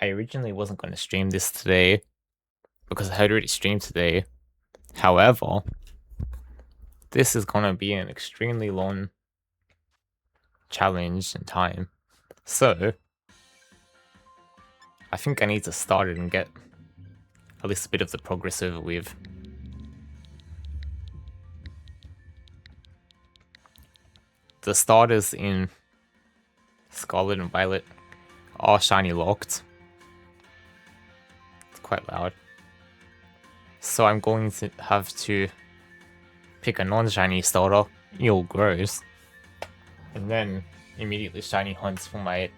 I originally wasn't going to stream this today because I had already streamed today. However, this is going to be an extremely long challenge in time. So, I think I need to start it and get at least a bit of the progress over with. The starters in Scarlet and Violet are shiny locked. It's quite loud. So I'm going to have to pick a non-shiny starter, Eel Grows, and then immediately shiny hunts for my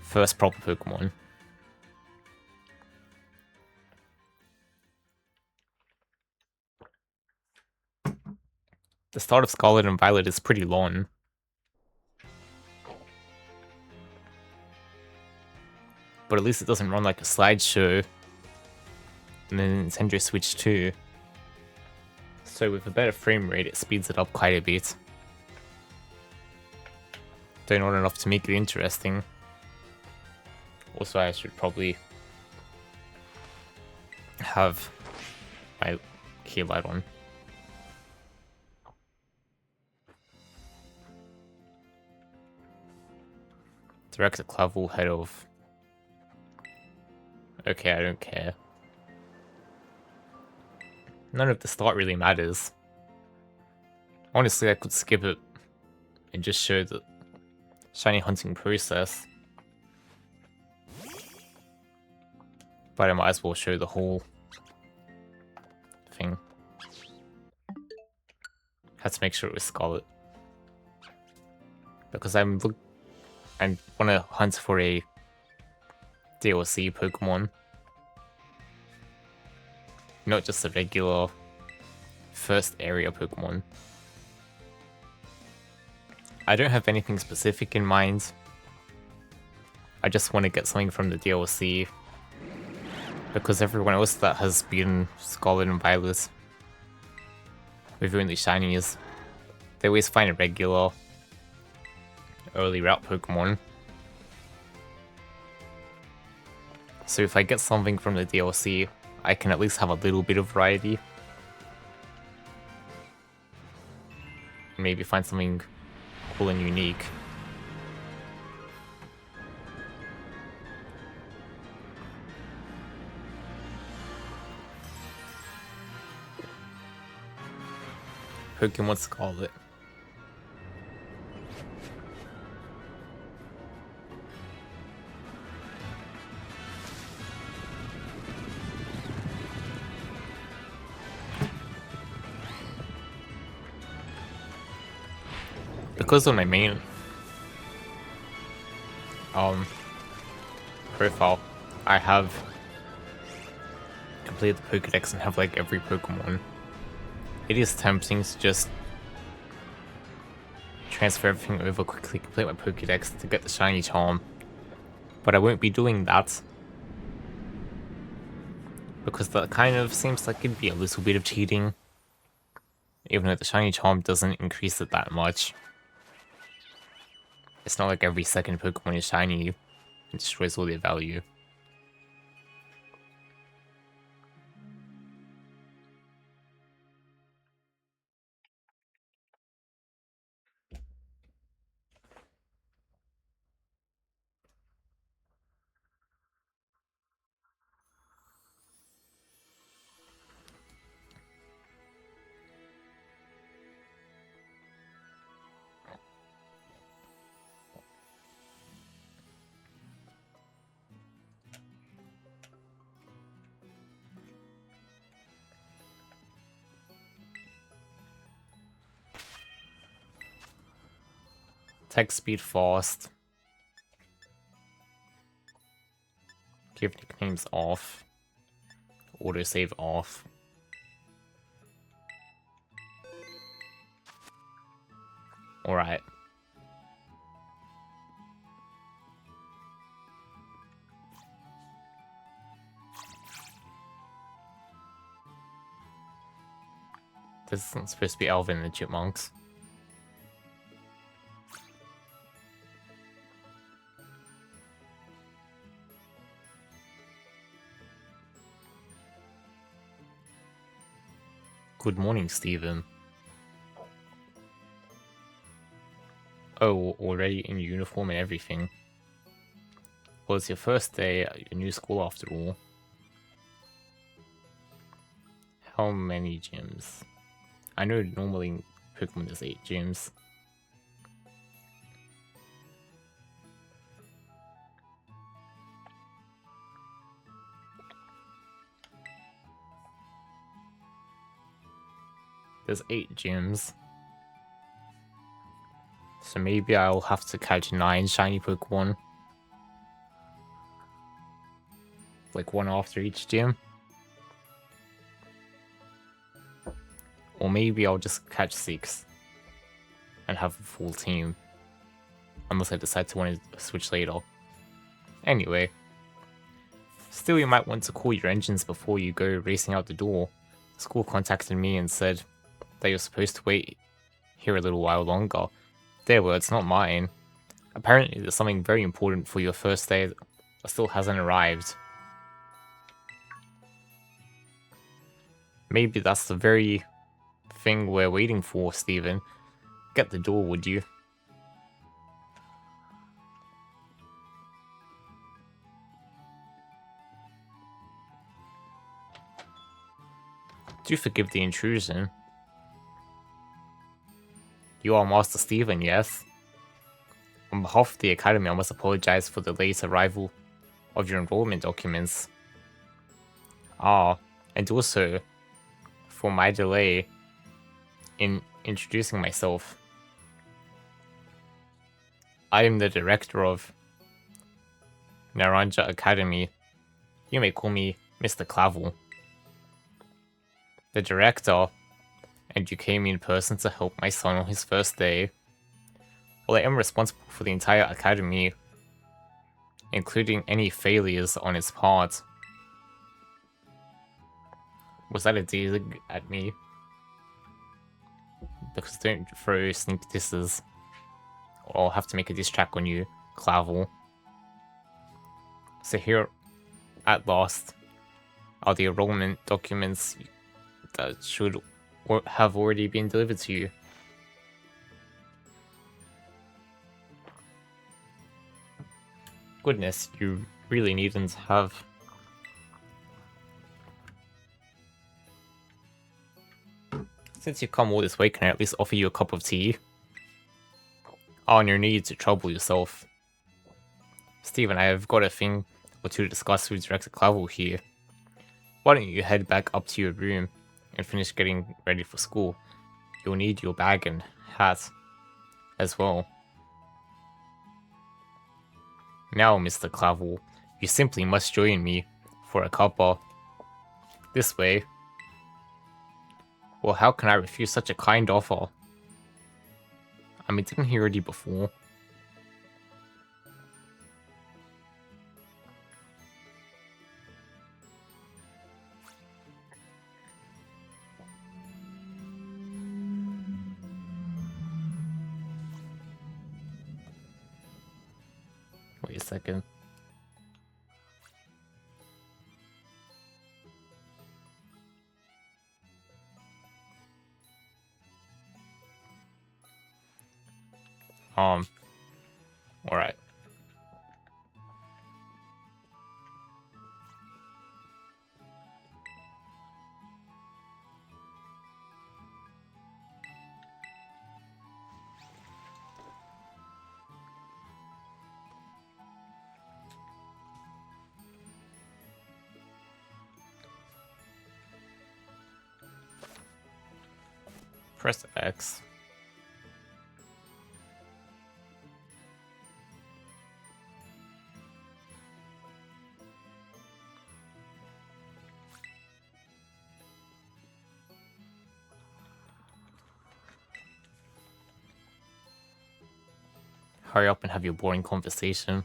first proper Pokemon. The start of Scarlet and Violet is pretty long. But at least it doesn't run like a slideshow. And then Nintendo Switch 2. So with a better frame rate, it speeds it up quite a bit. Though not enough to make it interesting. Also, I should probably have my key light on. Direct at level head of. Okay, I don't care. None of the start really matters. Honestly, I could skip it and just show the shiny hunting process. But I might as well show the whole thing. Had to make sure it was Scarlet. Because I want to hunt for a DLC Pokemon. Not just a regular first area Pokemon. I don't have anything specific in mind. I just want to get something from the DLC. Because everyone else that has been Scarlet and Violet with only shinies, they always find a regular early route Pokemon. So if I get something from the DLC, I can at least have a little bit of variety. Maybe find something cool and unique. Pokemon Scarlet. Because on my main profile, I have completed the Pokedex and have like every Pokemon. It is tempting to just transfer everything over quickly, complete my Pokedex to get the shiny charm, but I won't be doing that because that kind of seems like it'd be a little bit of cheating, even though the shiny charm doesn't increase it that much. It's not like every second Pokemon is shiny, it destroys all their value. Attack speed fast. Give nicknames off. Autosave off. Alright. This isn't supposed to be Alvin and the Chipmunks. Good morning, Stephen. Oh, already in uniform and everything. Well, it's your first day at your new school after all. How many gyms? I know normally in Pokemon there's 8 gyms. There's 8 gyms. So maybe I'll have to catch 9 shiny Pokemon. Like one after each gym. Or maybe I'll just catch 6 and have a full team. Unless I decide to want to switch later. Anyway. Still, you might want to cool your engines before you go racing out the door. The school contacted me and said that you're supposed to wait here a little while longer. Their words, not mine. Apparently there's something very important for your first day that still hasn't arrived. Maybe that's the very thing we're waiting for, Stephen. Get the door, would you? Do forgive the intrusion. You are Master Stephen, yes? On behalf of the Academy, I must apologize for the late arrival of your enrollment documents. Ah, and also for my delay in introducing myself. I am the director of Naranja Academy. You may call me Mr. Clavel. The director, and you came in person to help my son on his first day. Well, I am responsible for the entire academy, including any failures on its part. Was that a dig at me? Because don't throw sneak disses, or I'll have to make a diss track on you, Clavel. So here, at last, are the enrollment documents that should have already been delivered to you. Goodness, you really needn't have. Since you've come all this way, can I at least offer you a cup of tea? On your need to trouble yourself. Stephen, I have got a thing or two to discuss with Director Clavel here. Why don't you head back up to your room and finish getting ready for school? You'll need your bag and hat as well. Now, Mr. Clavel, you simply must join me for a cuppa. This way. Well, how can I refuse such a kind offer? I mean, didn't he already before? Wait a second. Alright. Press X. Hurry up and have your boring conversation.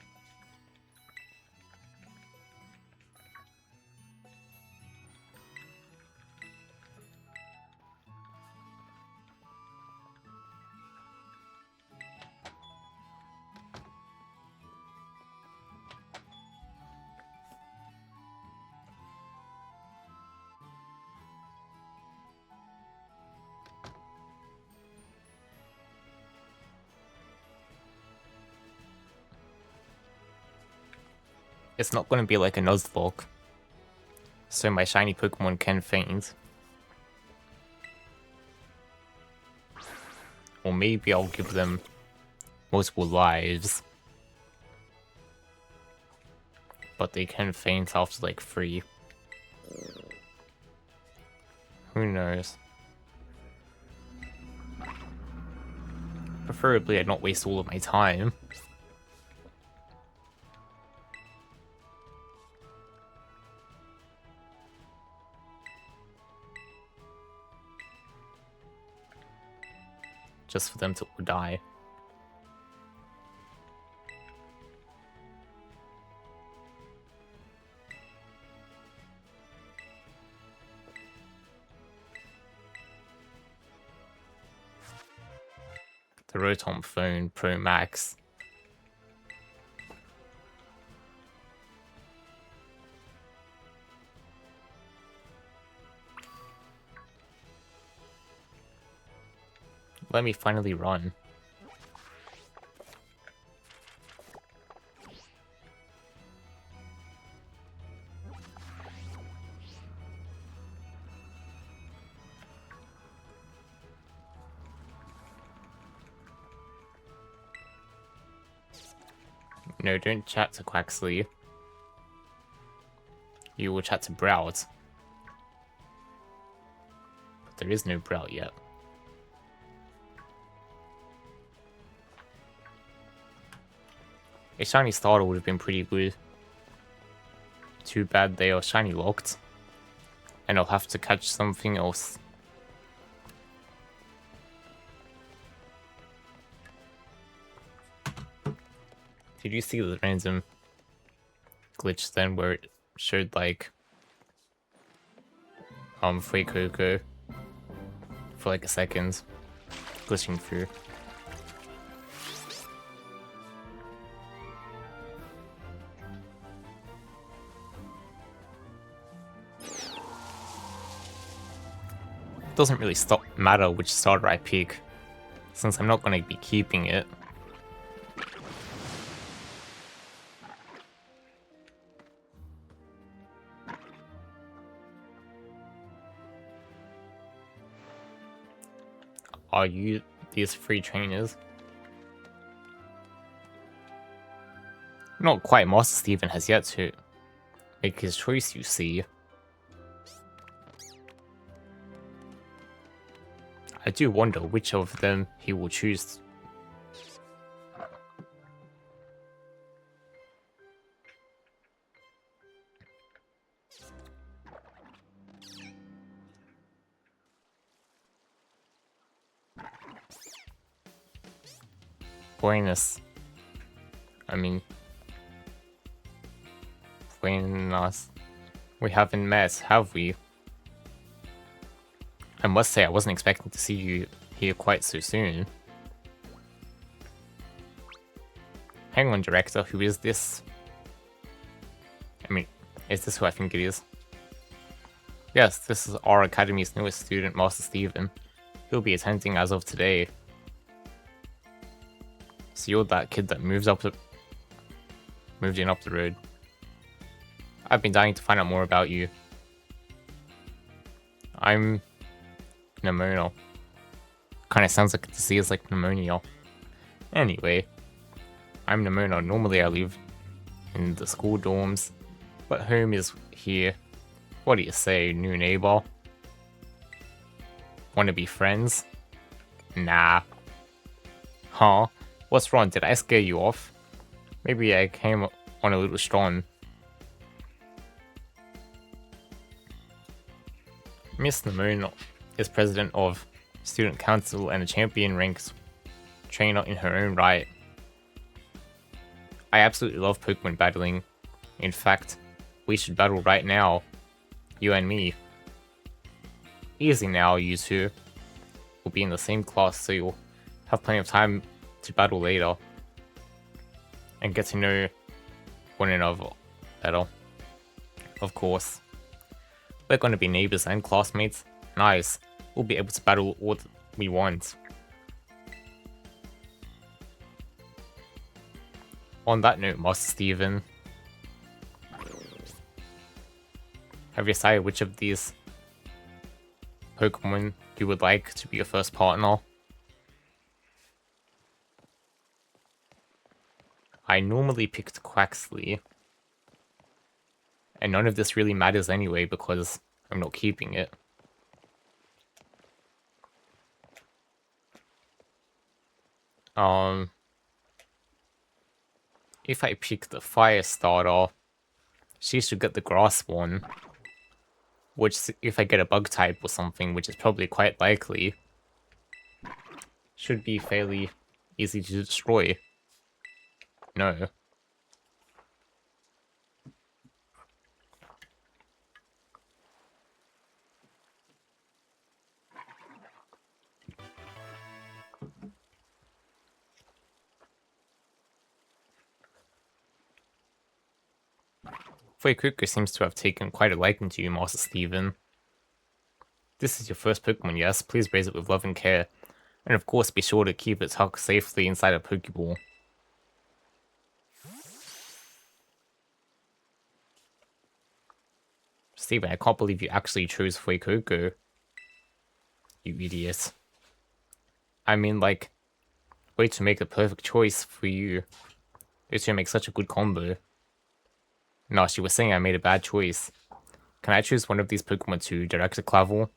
it's not going to be like a Nuzlocke, so my shiny Pokemon can faint. Or maybe I'll give them multiple lives. But they can faint after like 3. Who knows? Preferably I'd not waste all of my time. Just for them to die. The Rotom Phone Pro Max. Let me finally run. No, don't chat to Quaxley. You will chat to Browse. But there is no Browse yet. A shiny starter would have been pretty good. Too bad they are shiny locked. And I'll have to catch something else. Did you see the random glitch then where it showed like Free Coco for like a second glitching through? Doesn't really matter which starter I pick, since I'm not going to be keeping it. Are you these 3 trainers? Not quite. Master Steven has yet to make his choice, you see. I do wonder which of them he will choose. Buenos. Buenos. We haven't met, have we? I must say, I wasn't expecting to see you here quite so soon. Hang on, Director, who is this? Is this who I think it is? Yes, this is our Academy's newest student, Master Steven. He'll be attending as of today. So you're that kid that moved in up the road. I've been dying to find out more about you. I'm Nemona. Kinda sounds like a disease like pneumonia. Anyway, I'm Nemona. Normally I live in the school dorms, but home is here. What do you say, new neighbor? Wanna be friends? Nah. Huh? What's wrong? Did I scare you off? Maybe I came on a little strong. Miss Nemona is president of student council and a champion ranks trainer in her own right. I absolutely love Pokemon battling. In fact, we should battle right now. You and me. Easy now, you two. We'll be in the same class, so you'll have plenty of time to battle later. And get to know one another better. Of course. We're going to be neighbors and classmates. Nice. We'll be able to battle all we want. On that note, Master Steven, Have you decided which of these Pokemon you would like to be your first partner? I normally picked Quaxley. And none of this really matters anyway because I'm not keeping it. If I pick the Fire Starter, she should get the Grass one. Which, if I get a Bug type or something, which is probably quite likely, should be fairly easy to destroy. No. Fuecoco seems to have taken quite a liking to you, Master Steven. This is your first Pokemon, yes? Please raise it with love and care. And of course, be sure to keep it tucked safely inside a Pokeball. Steven, I can't believe you actually chose Fuecoco. You idiot. I mean, like, way to make the perfect choice for you. Those two make such a good combo. No, she was saying I made a bad choice. Can I choose one of these Pokemon to direct a Clavel?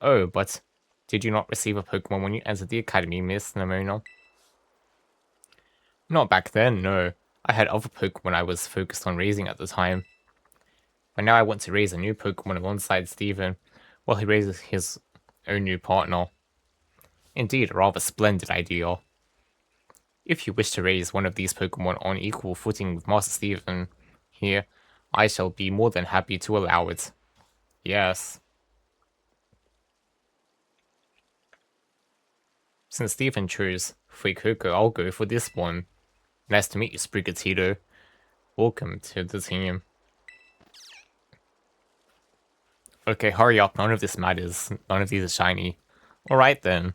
Oh, but did you not receive a Pokemon when you entered the Academy, Miss Nemona? Not back then, no. I had other Pokemon I was focused on raising at the time. But now I want to raise a new Pokemon alongside Steven, while he raises his own new partner. Indeed, a rather splendid idea. If you wish to raise one of these Pokemon on equal footing with Master Steven here, I shall be more than happy to allow it. Yes. Since Steven chose Fuecoco, I'll go for this one. Nice to meet you, Sprigatito. Welcome to the team. Okay, hurry up, none of this matters. None of these are shiny. Alright then.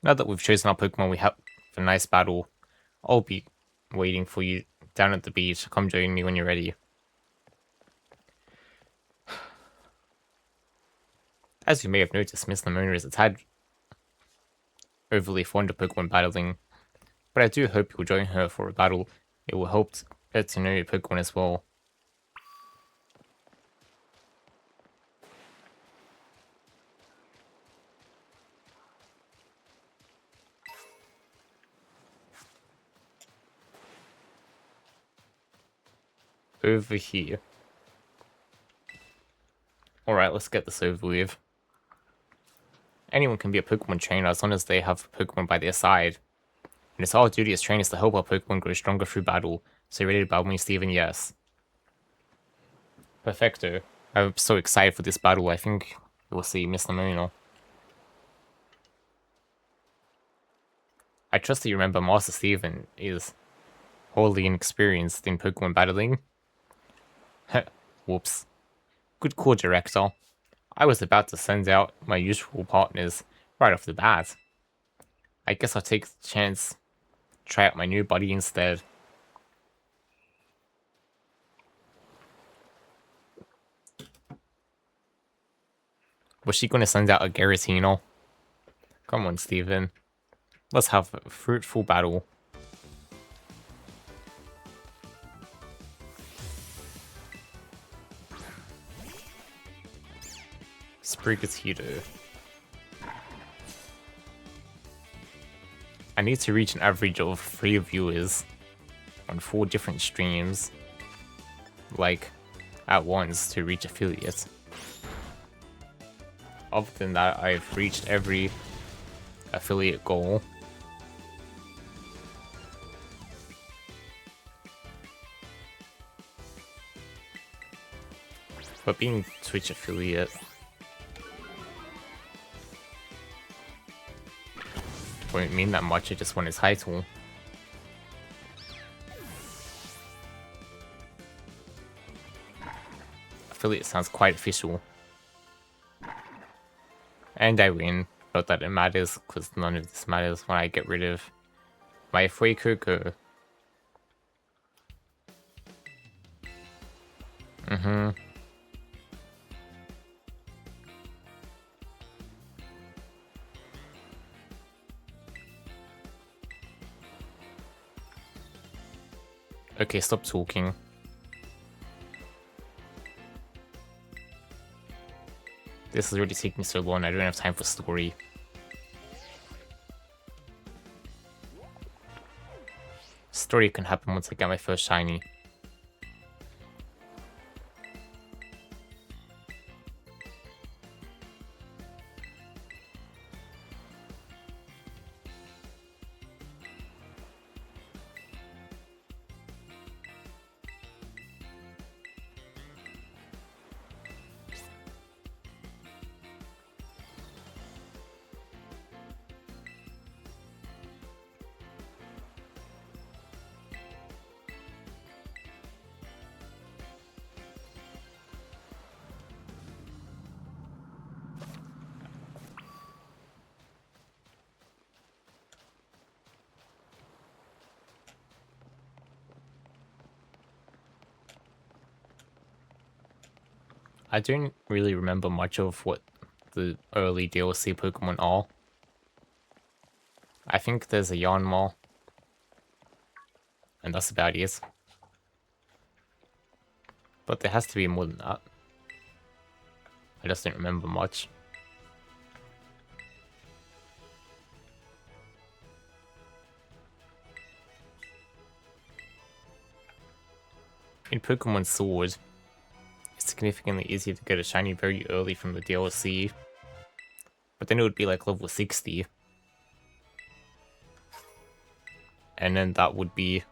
Now that we've chosen our Pokemon, we have a nice battle. I'll be waiting for you down at the beach. Come join me when you're ready. As you may have noticed, Miss Nemona is a tad overly fond of Pokemon battling, but I do hope you'll join her for a battle. It will help get to know your Pokemon as well. Over here. Alright, let's get this over with. Anyone can be a Pokemon trainer as long as they have Pokemon by their side. And it's our duty as trainers to help our Pokemon grow stronger through battle. So you ready to battle me, Steven? Yes. Perfecto. I'm so excited for this battle. I think we'll see Miss Nemona. I trust that you remember Master Steven is wholly inexperienced in Pokemon battling. Whoops. Good call, Director. I was about to send out my usual partners right off the bat. I guess I'll take the chance, try out my new buddy instead. Was she gonna send out a Giratina? Come on, Steven. Let's have a fruitful battle. Sprigatito. I need to reach an average of 3 viewers on 4 different streams, like, at once to reach affiliate. Other than that, I've reached every affiliate goal. But being Twitch affiliate won't mean that much, I just want a title. Affiliate sounds quite official. And I win. Not that it matters, because none of this matters when I get rid of my Fuecoco. Okay, stop talking. This is already taking so long, I don't have time for story. Story can happen once I get my first shiny. I don't really remember much of what the early DLC Pokemon are. I think there's a Yanma, and that's about it. But there has to be more than that. I just don't remember much. In Pokemon Sword, it's significantly easier to get a shiny very early from the DLC, but then it would be like level 60. And then that would be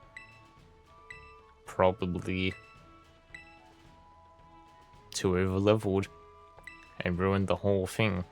probably too over-leveled and ruin the whole thing.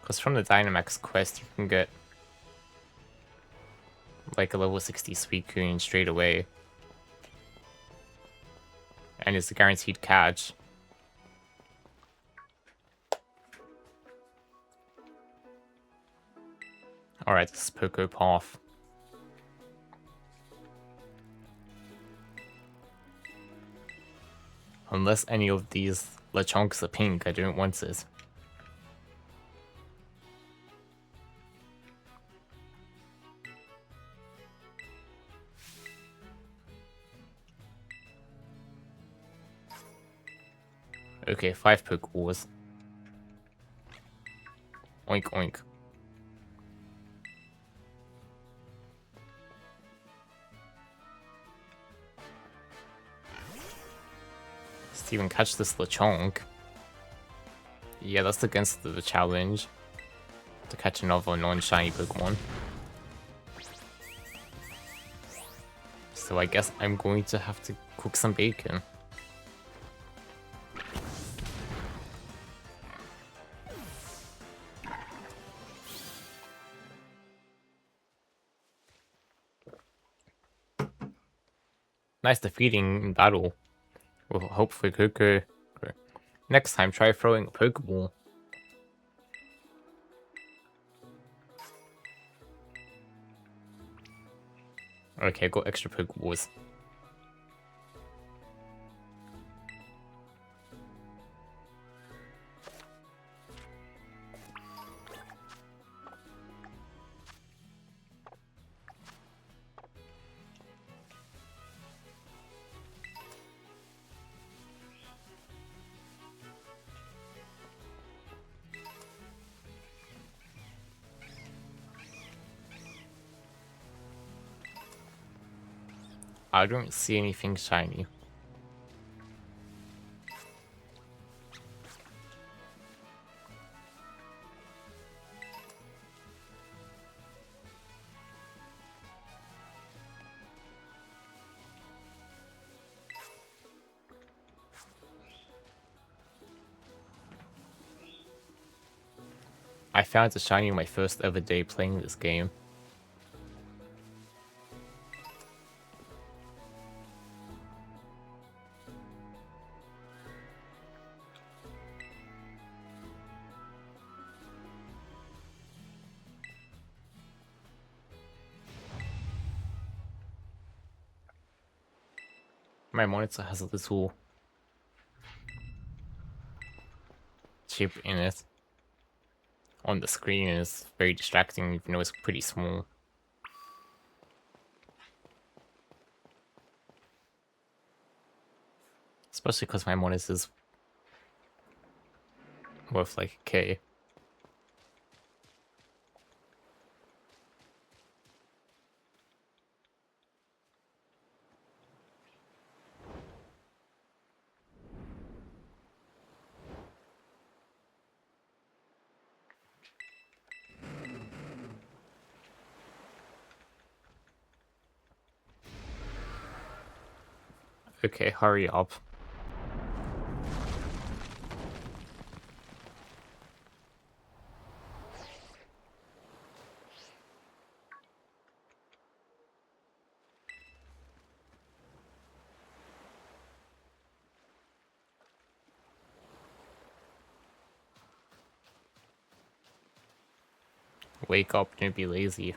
Because from the Dynamax quest, you can get like a level 60 Suicune straight away. And it's a guaranteed catch. Alright, this is Poco Path. Unless any of these Lechonks are pink, I don't want it. Okay, 5 Pokeballs. Oink oink. Let's even catch this Lechonk. Yeah, that's against the challenge. To catch another non-shiny Pokemon. So I guess I'm going to have to cook some bacon. Nice defeating in battle. We'll hopefully Coco. Next time, try throwing a Pokeball. Okay, I got extra Pokeballs. I don't see anything shiny. I found a shiny on my first ever day playing this game. My monitor has a little chip in it on the screen, and it's very distracting even though it's pretty small. Especially because my monitor's worth like a K. Okay, hurry up. Wake up, don't be lazy.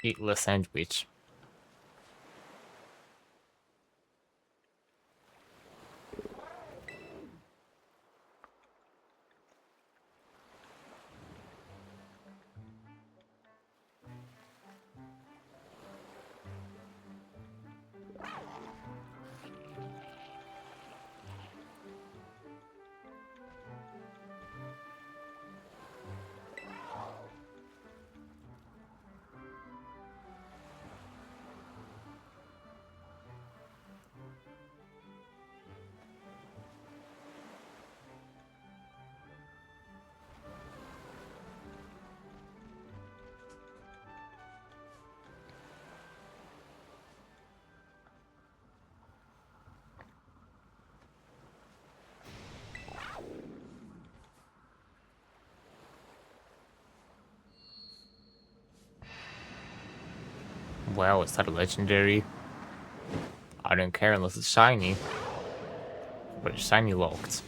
Eat the sandwich. Wow, is that a legendary? I don't care unless it's shiny. But it's shiny locked.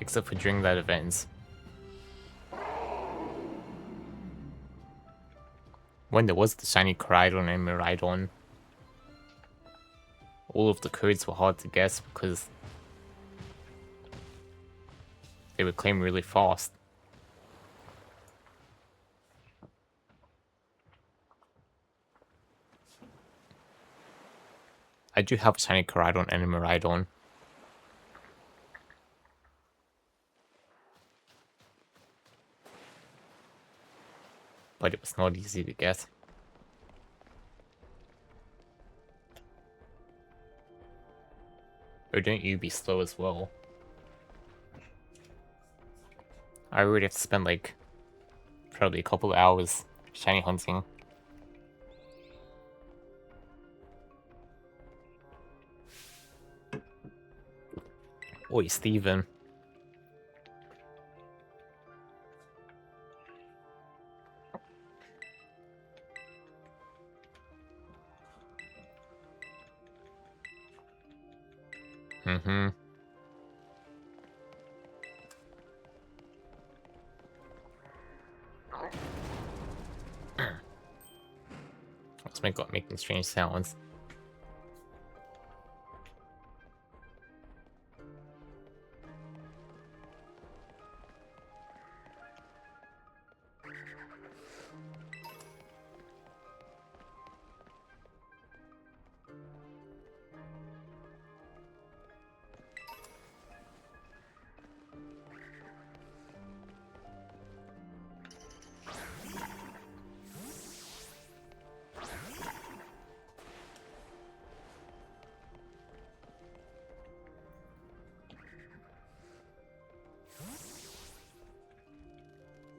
Except for during that event. When there was the shiny Coridon and Miraidon, all of the codes were hard to guess because they would claim really fast. I do have a shiny Coridon and a Miraidon. But it was not easy to get. Or don't you be slow as well? I already have to spend like probably a couple of hours shiny hunting. Oi, Steven. Mm-hmm. What's my god making strange sounds?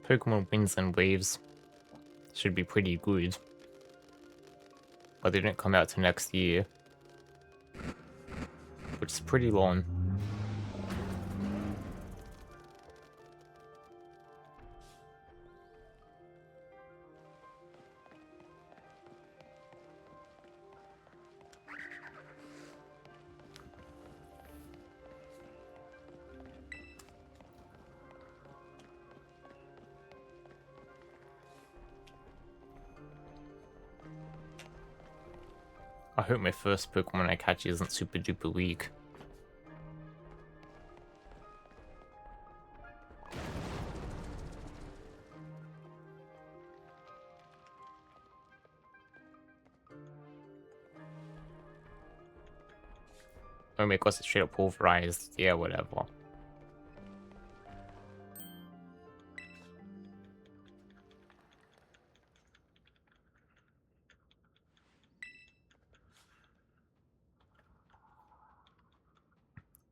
Pokemon Winds and Waves should be pretty good. But they don't come out till next year. Which is pretty long. I hope my first Pokemon I catch isn't super duper weak. Oh my god, it's straight up pulverized. Yeah, whatever.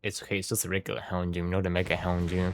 It's okay, it's just a regular Houndoom, not a Mega Houndoom.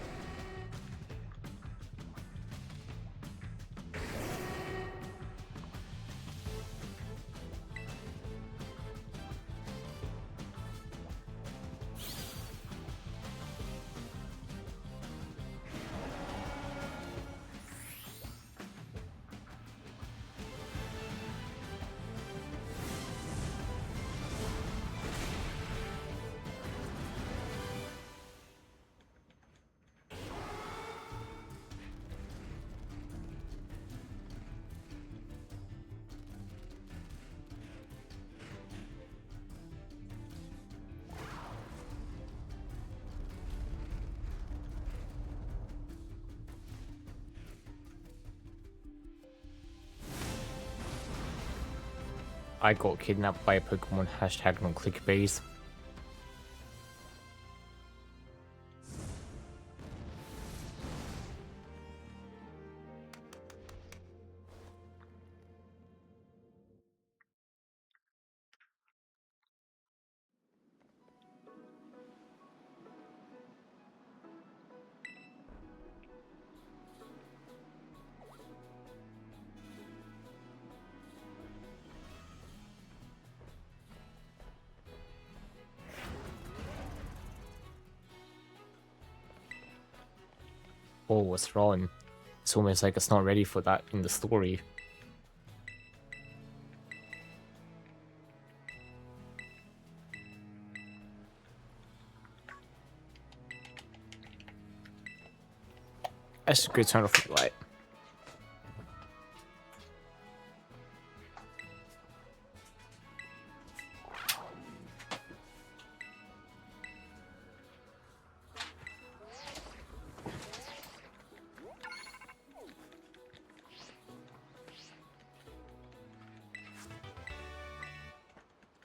I got kidnapped by a Pokemon hashtag on clickbait. Oh, what's wrong? It's almost like it's not ready for that in the story. I should go turn off the light.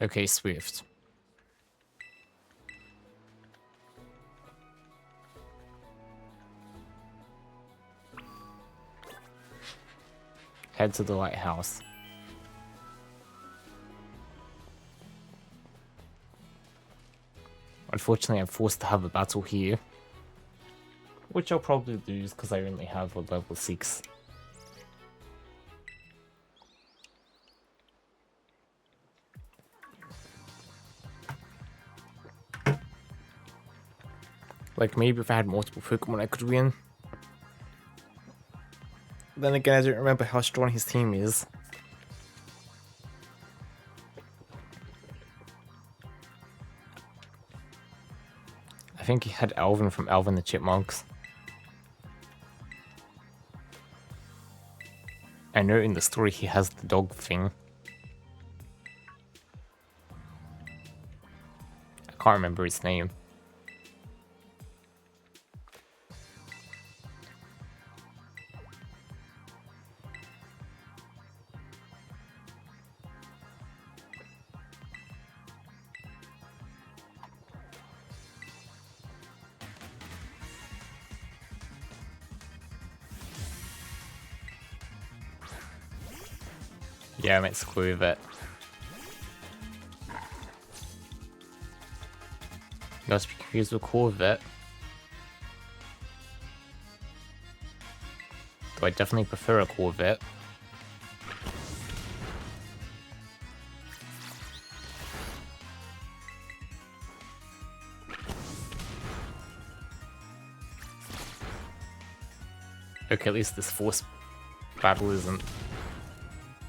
Okay, Swift. Head to the lighthouse. Unfortunately, I'm forced to have a battle here. Which I'll probably lose because I only have a level 6. Like, maybe if I had multiple Pokemon I could win. Then again, I don't remember how strong his team is. I think he had Alvin from Alvin the Chipmunks. I know in the story he has the dog thing. I can't remember his name. Yeah, I meant to clue with it. Not to be confused with Corvette. Though I definitely prefer a Corvette. Okay, at least this force battle isn't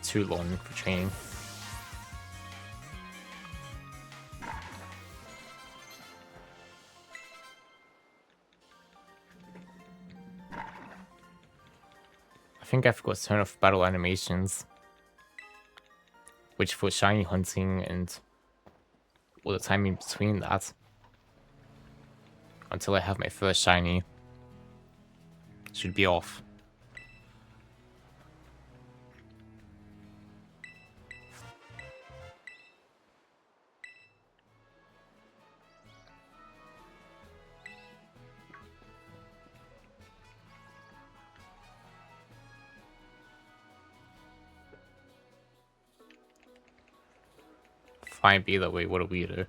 too long for training. I think I forgot to turn off battle animations. switch for shiny hunting and all the time in between that. Until I have my first shiny. Should be off. Fine, be that way, what a weirdo.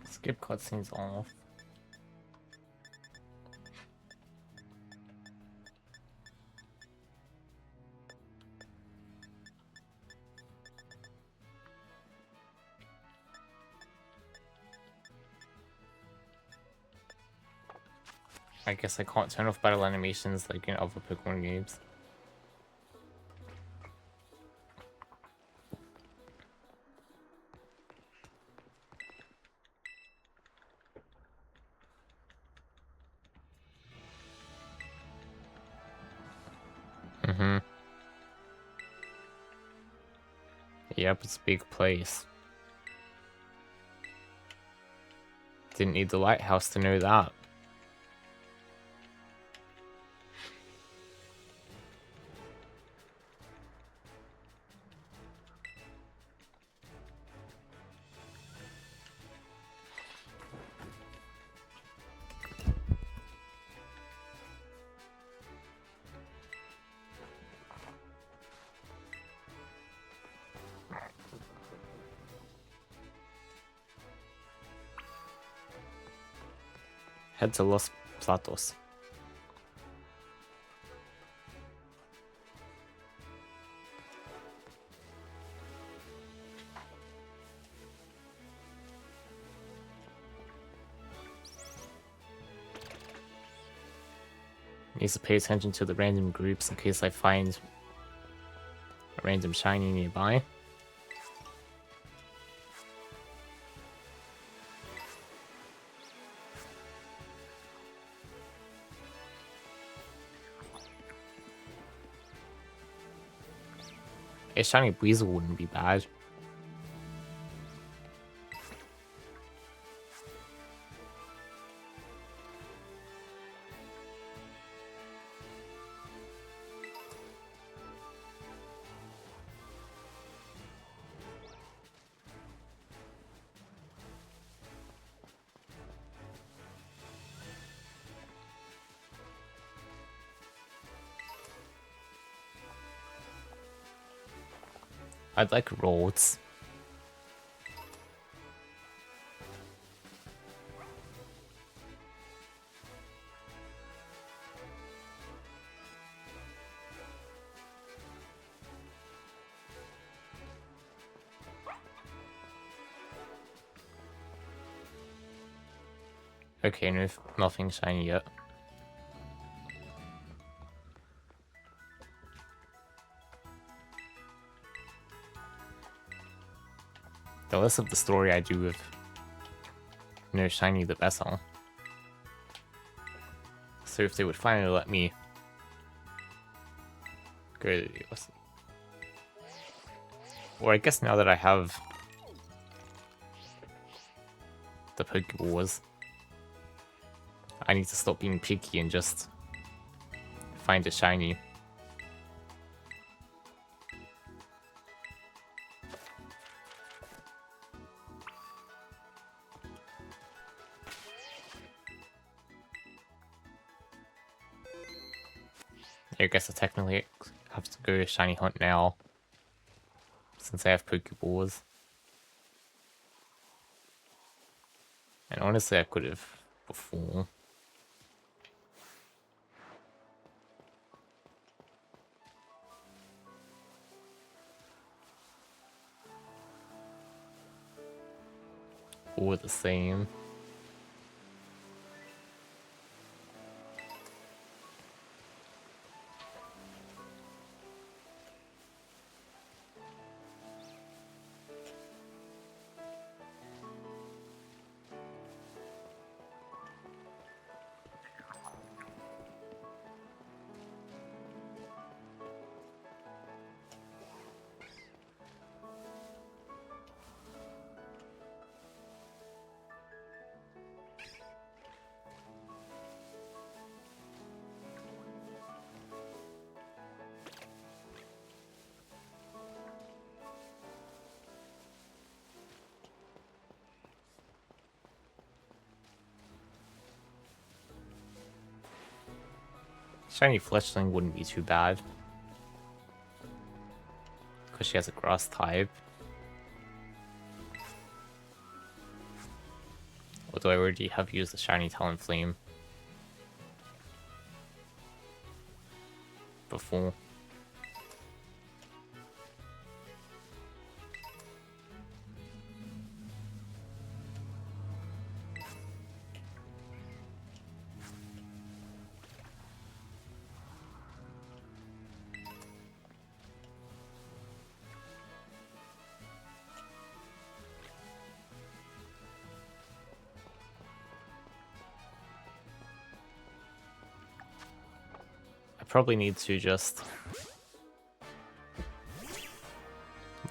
Skip cutscenes off. I guess I can't turn off battle animations like in other Pokemon games. Yep, it's a big place. Didn't need the lighthouse to know that. Head to Los Platos. Needs to pay attention to the random groups in case I find a random shiny nearby. A shiny Weasel wouldn't be bad. I'd like roads. Okay, no, nothing shiny yet. The less of the story I do with no shiny, the better. So if they would finally let me go to the DLC. Or I guess now that I have the Pokeballs, I need to stop being picky and just find a shiny. I guess I technically have to go shiny hunt now, since I have Pokeballs. And honestly, I could have before. all the same. Shiny Fletchling wouldn't be too bad. Because she has a grass type. Although I already have used the Shiny Talonflame before. I probably need to just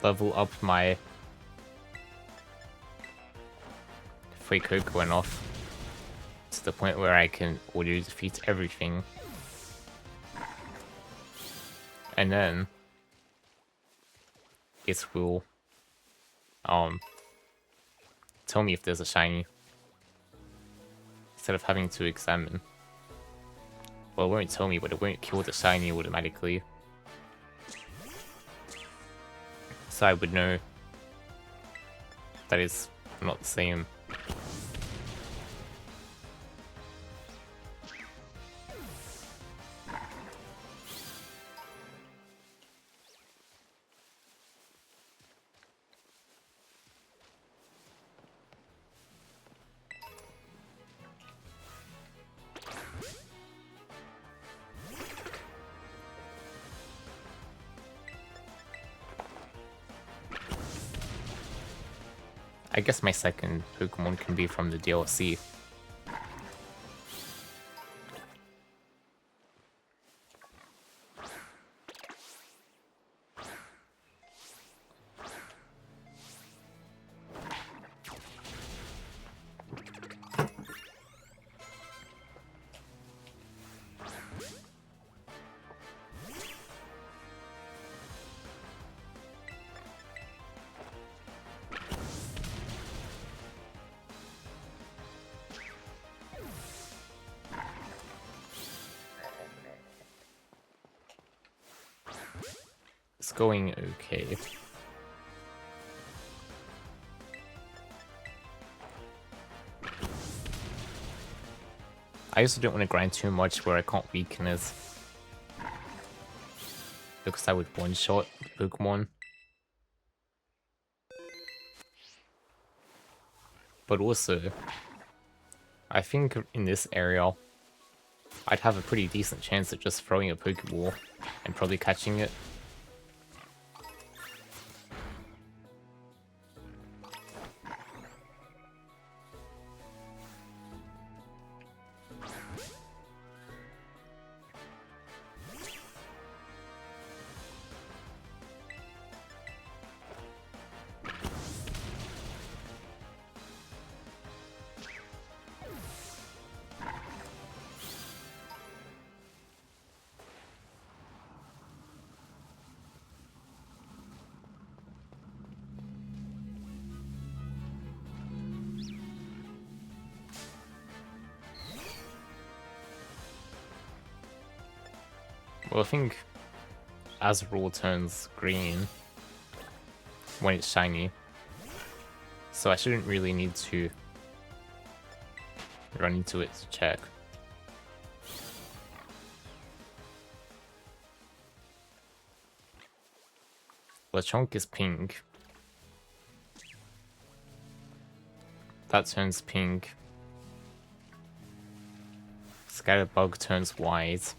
level up my Fuecoco enough to the point where I can auto defeat everything. And then it will tell me if there's a shiny instead of having to examine. Well, it won't tell me, but it won't kill the shiny automatically. So I would know that it's not the same. I guess my second Pokemon can be from the DLC. It's going okay. I also don't want to grind too much where I can't weaken it, because I would one-shot Pokemon. But also, I think in this area, I'd have a pretty decent chance of just throwing a Pokeball and probably catching it. Well, I think Azrael turns green when it's shiny, so I shouldn't really need to run into it to check. Lechonk is pink. That turns pink. Scattered bug turns white.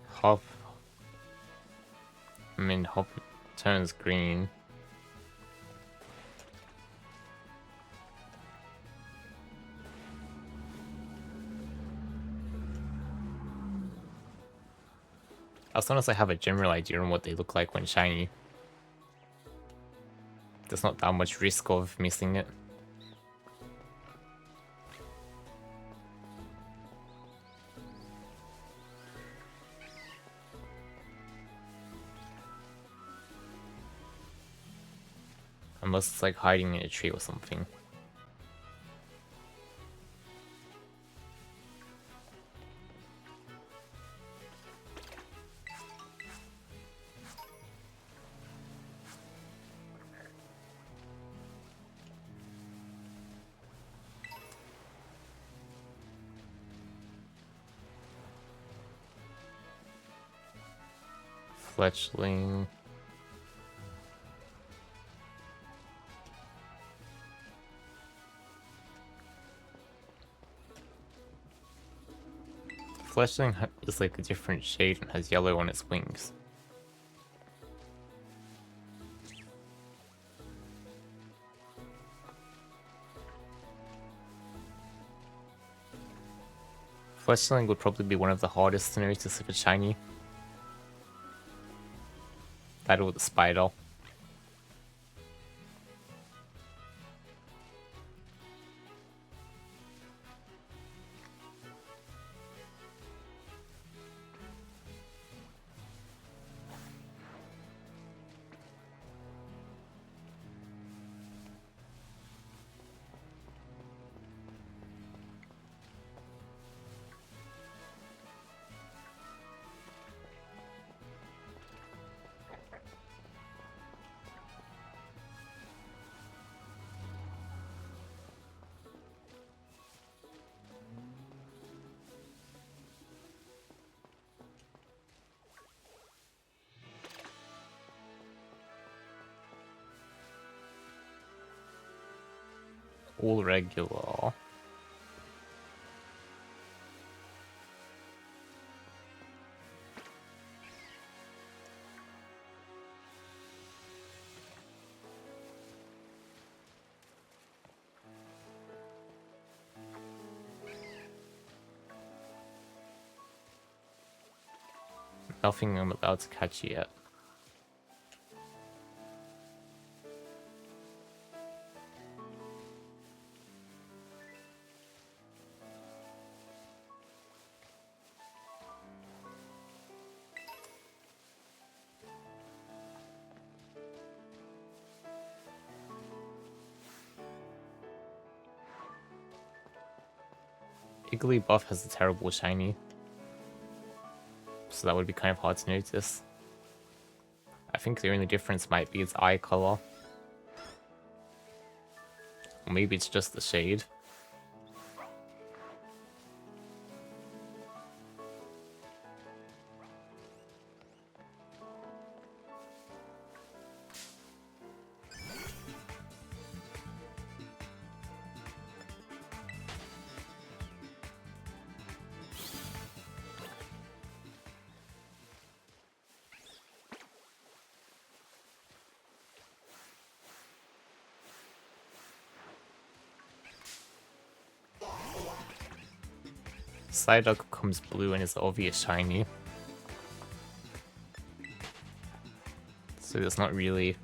Hop turns green. As long as I have a general idea on what they look like when shiny, there's not that much risk of missing it. Unless it's like hiding in a tree or something. Fletchling. Fletchling is like a different shade and has yellow on its wings. Fletchling would probably be one of the hardest to notice if it's shiny. That or the spider. All regular. Nothing I'm allowed to catch yet. Buff has a terrible shiny, so that would be kind of hard to notice. I think the only difference might be its eye color. Or maybe it's just the shade. Psyduck becomes blue and is obvious shiny. So there's not really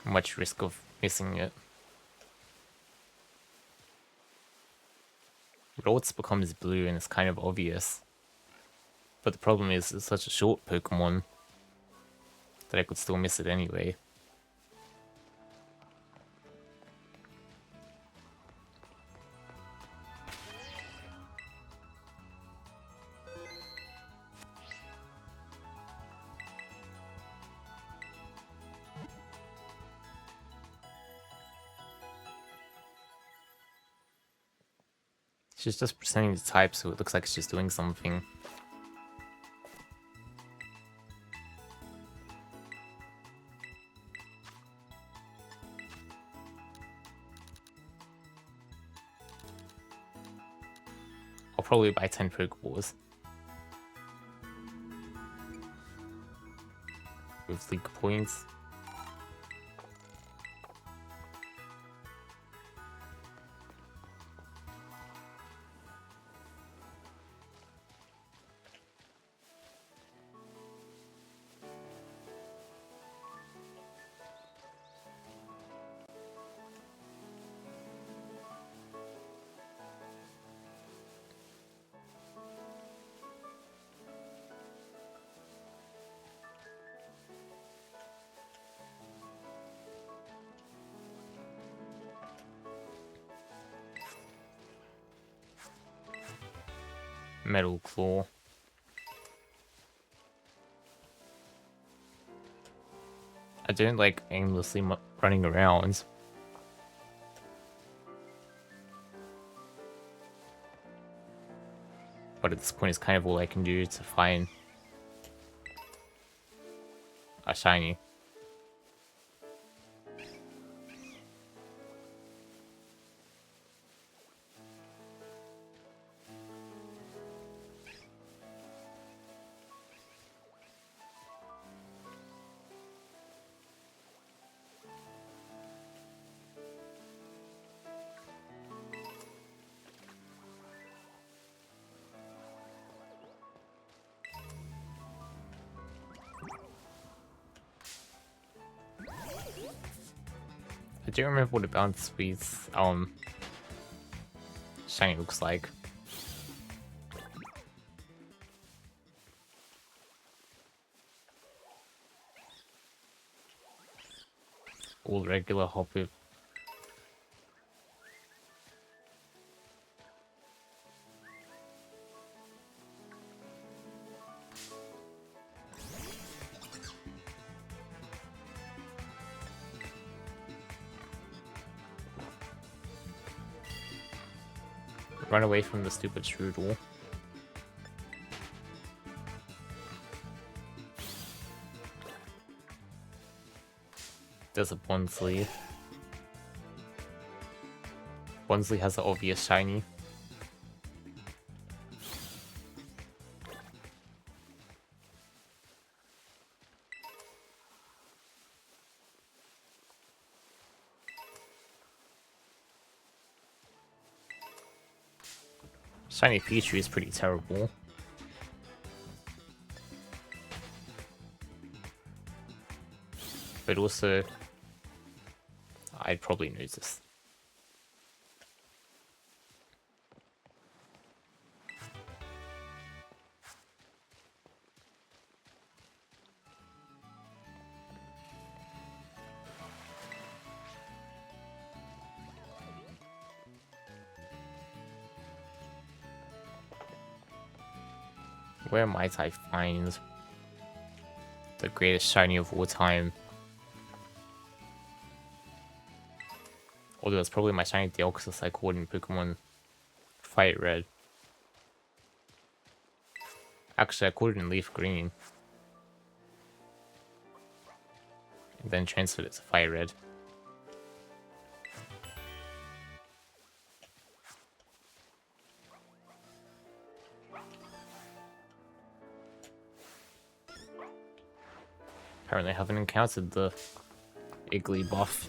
much risk of missing it. Rorts becomes blue and it's kind of obvious. But the problem is it's such a short Pokemon that I could still miss it anyway. She's just presenting the type so it looks like she's doing something. I'll probably buy 10 Pokeballs. With League points. Metal Claw. I don't like aimlessly running around. But at this point, it's kind of all I can do to find a shiny. I don't remember what a Bounce Sweet's shiny looks like. All regular Hoppip. Run away from the stupid Strudel. There's a Bonsley. Bonsley has an obvious shiny. Shiny Pichu is pretty terrible. But also, I'd probably notice. Where might I find the greatest shiny of all time? Although it's probably my shiny Deoxys I caught in Pokemon Fight Red. Actually, I caught it in Leaf Green. And then transferred it to Fight Red. Apparently I haven't encountered the Igglybuff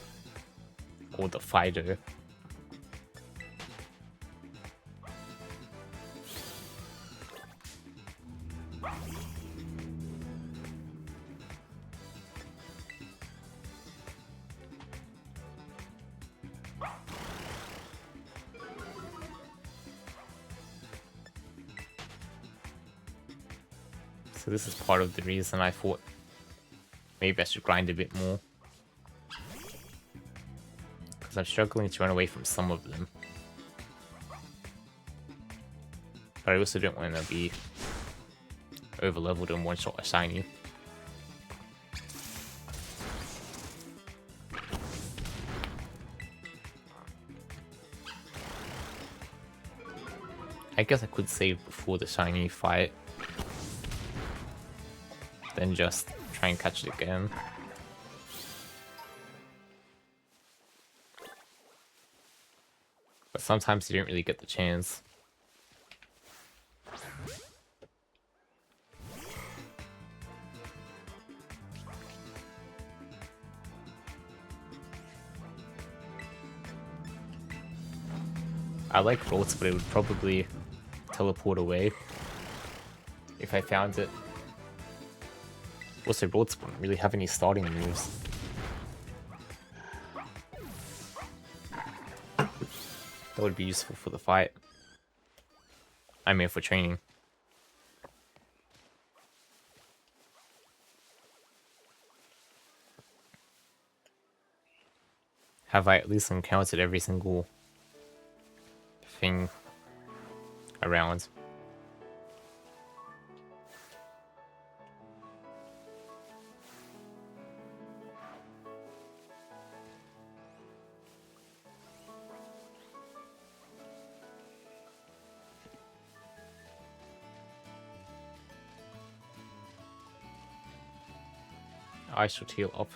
or the Fido. So this is part of the reason I thought maybe I should grind a bit more. Because I'm struggling to run away from some of them. But I also don't want to be over leveled and one shot a shiny. I guess I could save before the shiny fight. Then just try and catch it again. But sometimes you don't really get the chance. I like Rorts, but it would probably teleport away if I found it. Also, Rorts wouldn't really have any starting moves. That would be useful for the fight. I mean, for training. Have I at least encountered every single thing around? I should heal up.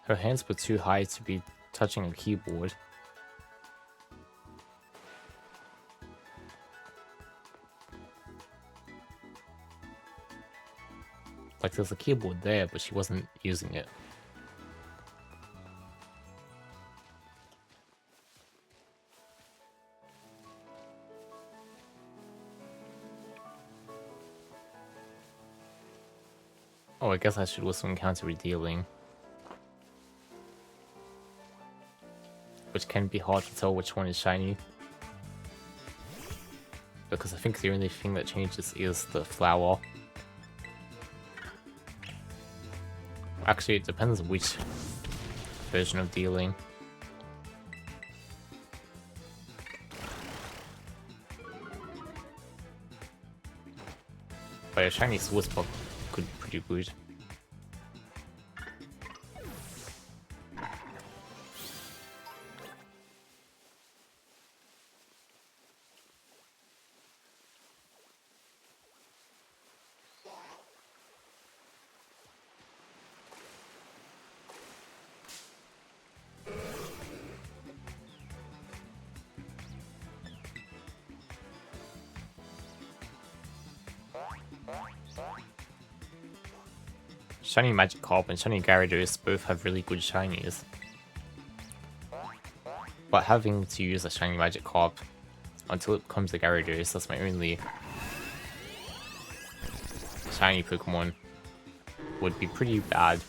Her hands were too high to be touching a keyboard. Like, there's a keyboard there, but she wasn't using it. Oh, I guess I should also encounter redealing. Which can be hard to tell which one is shiny. Because I think the only thing that changes is the flower. Actually, it depends on which version of dealing. But a shiny source block could be pretty good. Shiny Magikarp and Shiny Gyarados both have really good shinies. But having to use a Shiny Magikarp until it becomes a Gyarados, that's my only shiny Pokemon, would be pretty bad.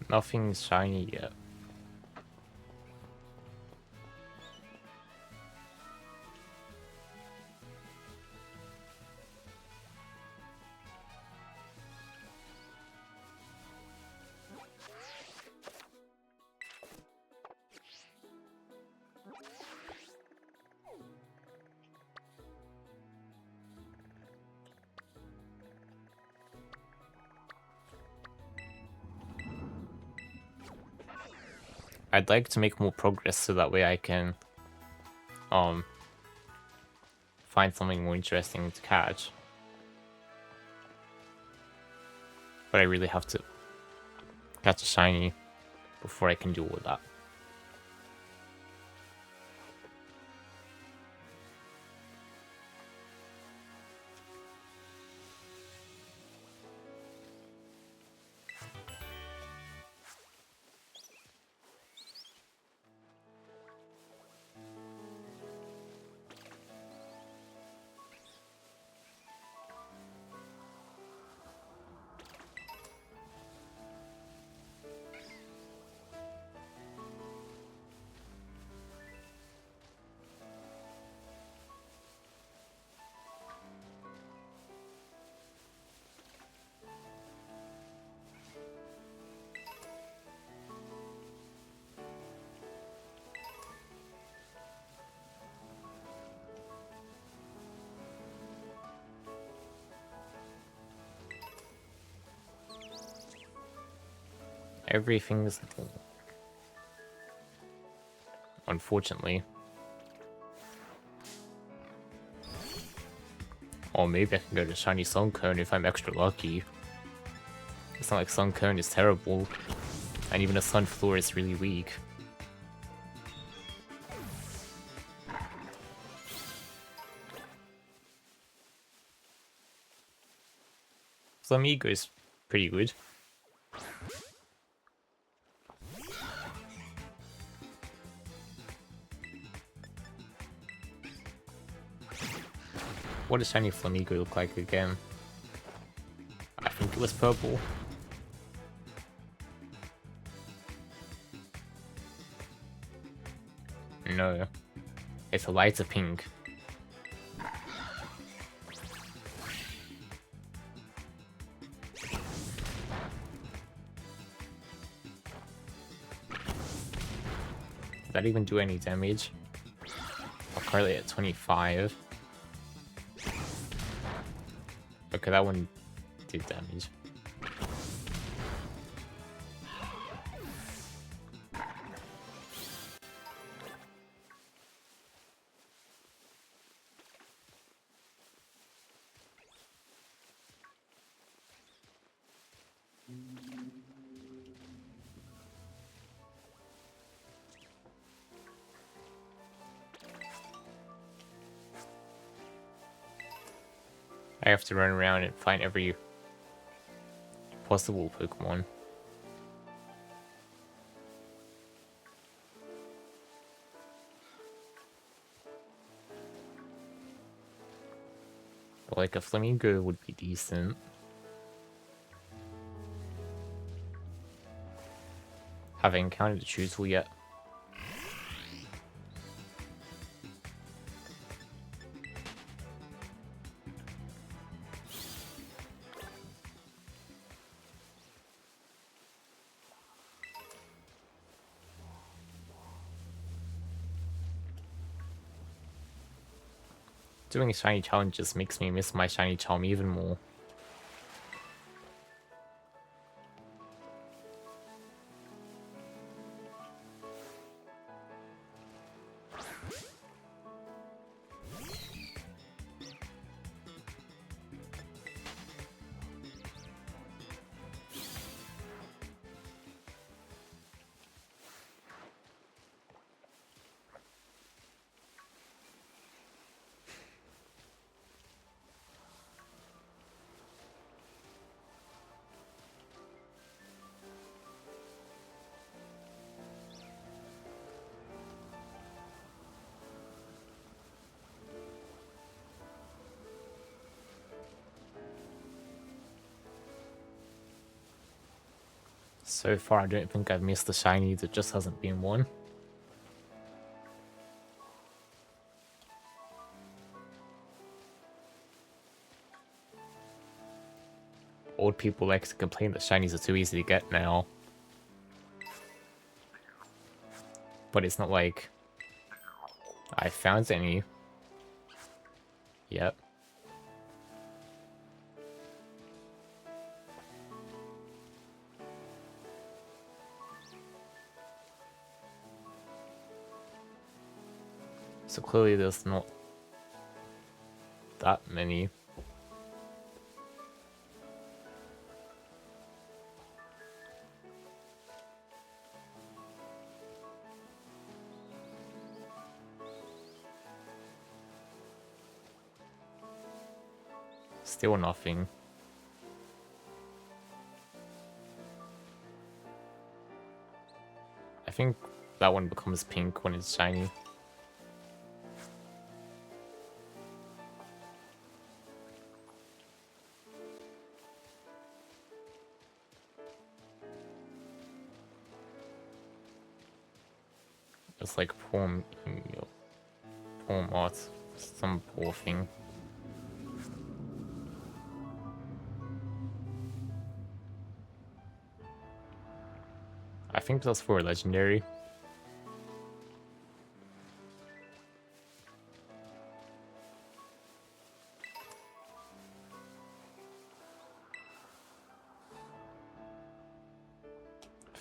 Nothing's shiny yet. I'd like to make more progress so that way I can find something more interesting to catch. But I really have to catch a shiny before I can do all that. Everything's unfortunately. Or maybe I can go to Shiny Suncone if I'm extra lucky. It's not like Suncone is terrible, and even a Sunfloor is really weak. Flamigo is pretty good. What does Shiny Flamigo look like again? I think it was purple. No, it's a lighter pink. Did that even do any damage? I'm currently at 25. Okay, that one did damage. I have to run around and find every possible Pokemon. But like a Flamingo would be decent. Haven't encountered the Chooseful yet. Doing shiny challenges makes me miss my shiny charm even more. So far, I don't think I've missed a shiny. There just hasn't been one. Old people like to complain that shinies are too easy to get now. But it's not like I found any yet. So clearly there's not that many. Still nothing. I think that one becomes pink when it's shiny. It's like poor Mart, some poor thing. I think that's for a legendary.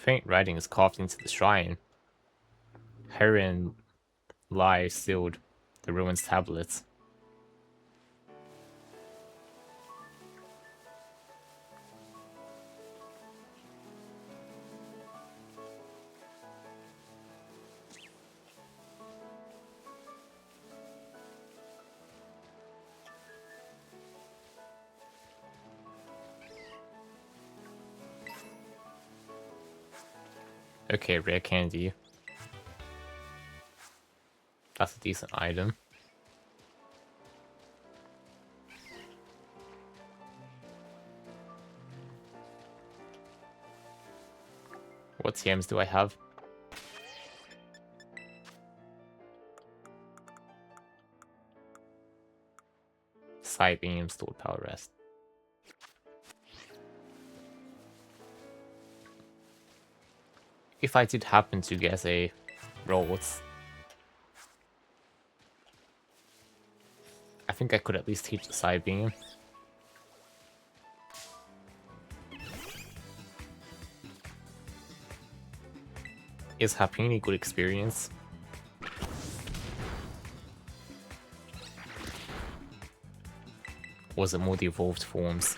Faint writing is carved into the shrine. Heron lie sealed the ruins tablets. Okay, rare candy. That's a decent item. What TMs do I have? Side beam, stored power rest. If I did happen to get a rolls, I think I could at least teach the side beam. Is Happini good experience? Or was it more the evolved forms?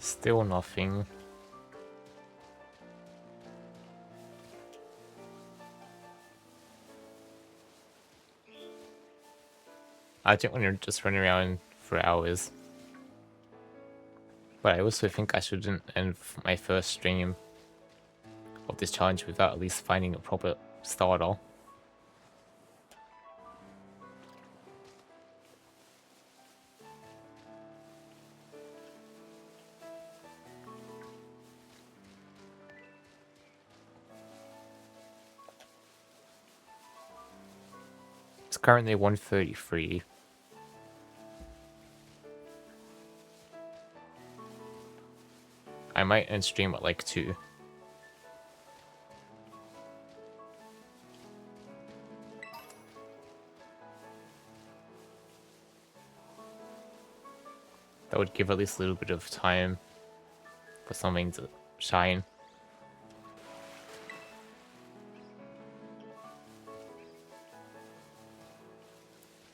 Still nothing. I don't want to just run around for hours. But I also think I shouldn't end my first stream of this challenge without at least finding a proper starter. It's currently 1:33. I might end stream at like 2. That would give at least a little bit of time for something to shine.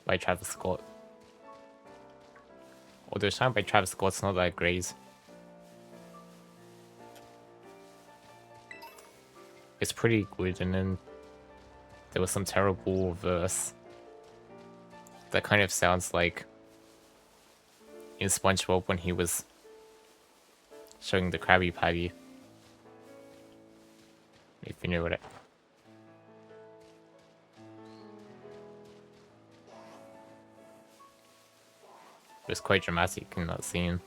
By Travis Scott. Although shine by Travis Scott's not that great. It's pretty good, and then there was some terrible verse that kind of sounds like in SpongeBob when he was showing the Krabby Patty. If you know what it. It was quite dramatic in that scene.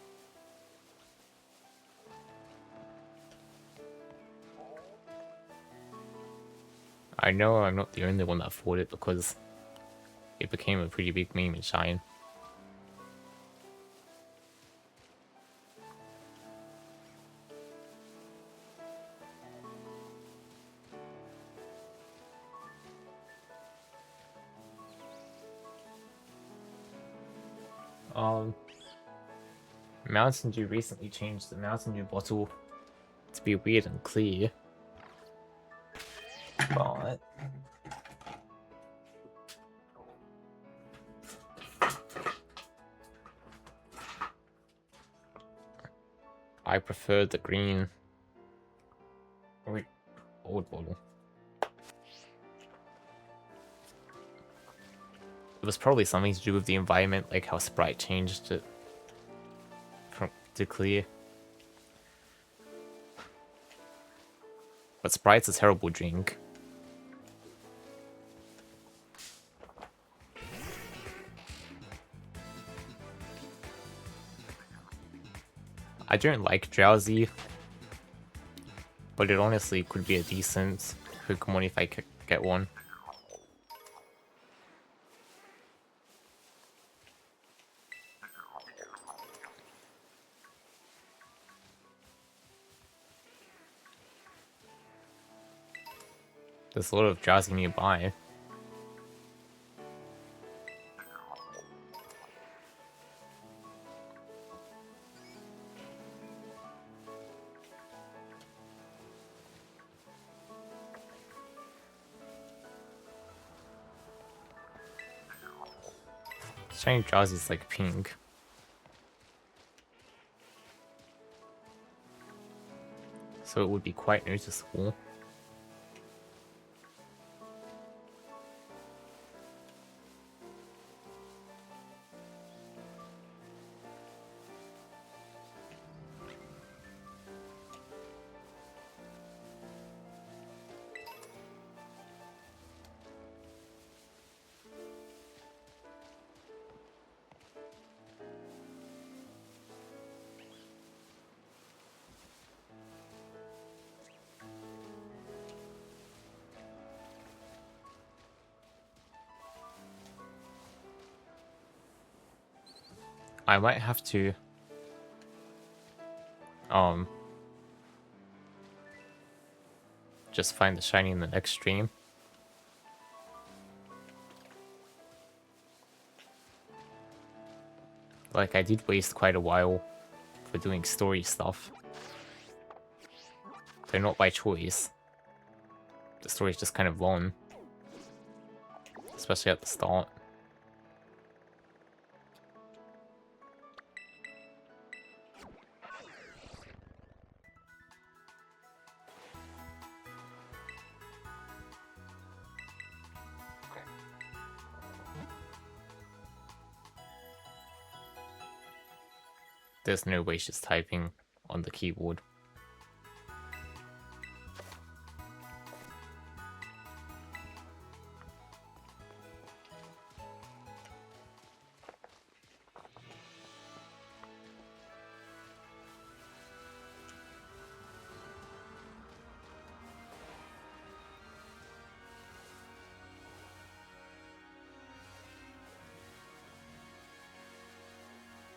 I know I'm not the only one that thought it because it became a pretty big meme in Shine. Mountain Dew recently changed the Mountain Dew bottle to be weird and clear. But I prefer the green old bottle. It was probably something to do with the environment, like how Sprite changed it from to clear. But Sprite's a terrible drink. I don't like Drowsy, but it honestly could be a decent Pokemon if I could get one. There's a lot of Drowsy nearby. Shiny Drowsy is like pink. So it would be quite noticeable. I might have to just find the shiny in the next stream. Like, I did waste quite a while for doing story stuff. They're not by choice. The story's just kind of long. Especially at the start. There's no way she's typing on the keyboard.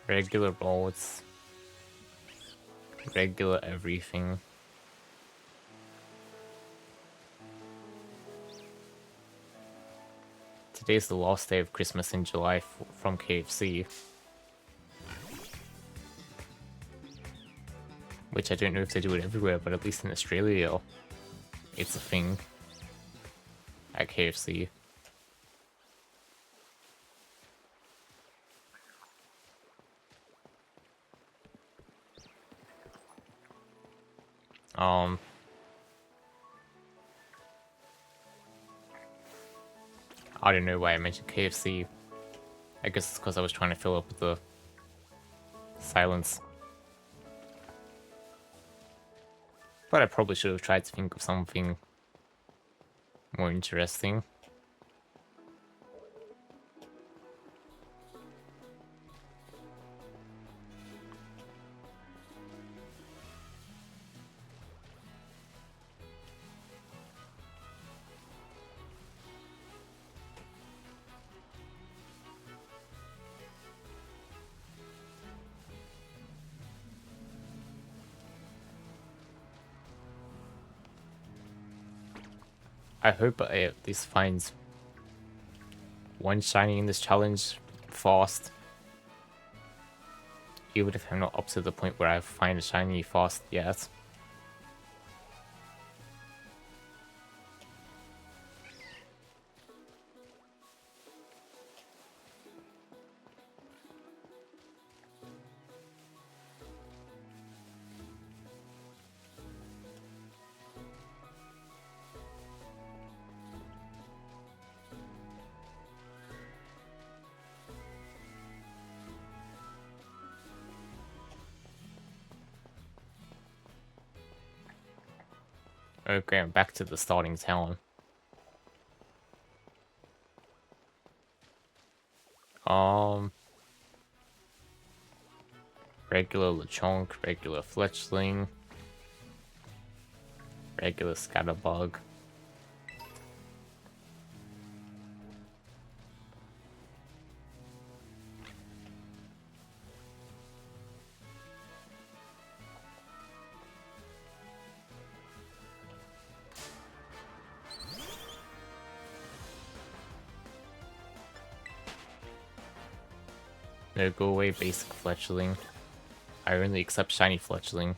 Regular bolts. Regular everything. Today's the last day of Christmas in July from KFC. Which I don't know if they do it everywhere, but at least in Australia, it's a thing at KFC. I don't know why I mentioned KFC. I guess it's because I was trying to fill up the silence. But I probably should have tried to think of something more interesting. I hope I at least find one shiny in this challenge fast. Even if I'm not up to the point where I find a shiny fast yet. Okay, I'm back to the starting town. Regular Lechonk, regular Fletchling, regular Scatterbug. No, go away, basic Fletchling. I only accept shiny Fletchling.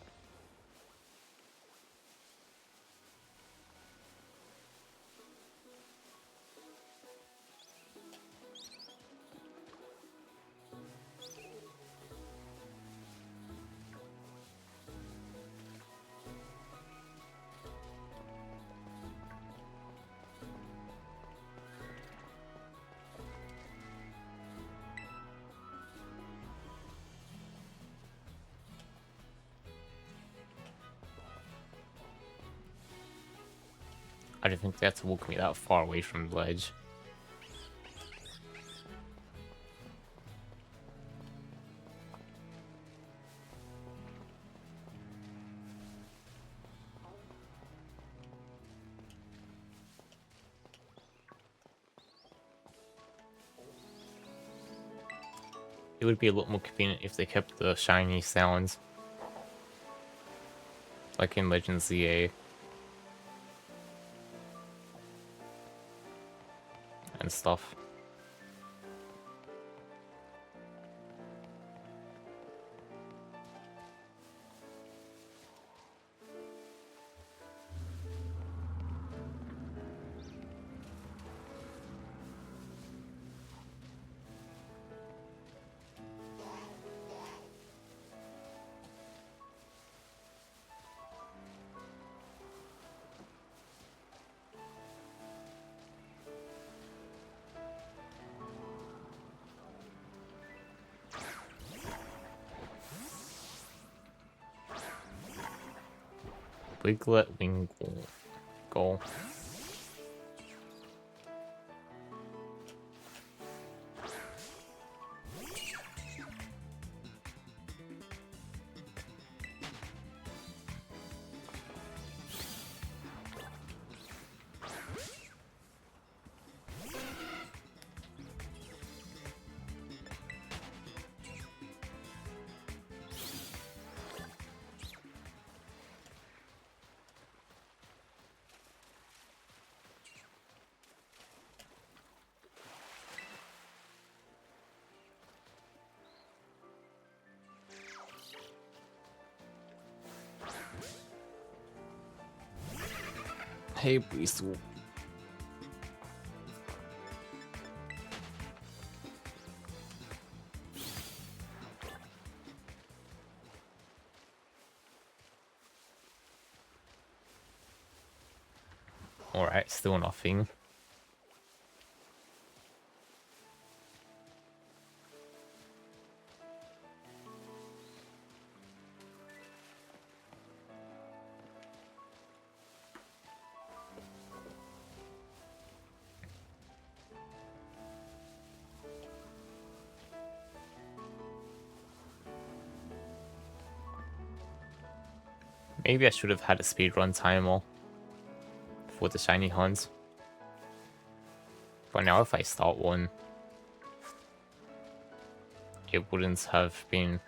I don't think they have to walk me that far away from the ledge. It would be a lot more convenient if they kept the shiny sounds. Like in Legend ZA. And stuff. Wiglet Wingull. Go. Hey, Weasel. Alright, still nothing. Maybe I should have had a speedrun timer for the shiny hunts. But now if I start one, it wouldn't have been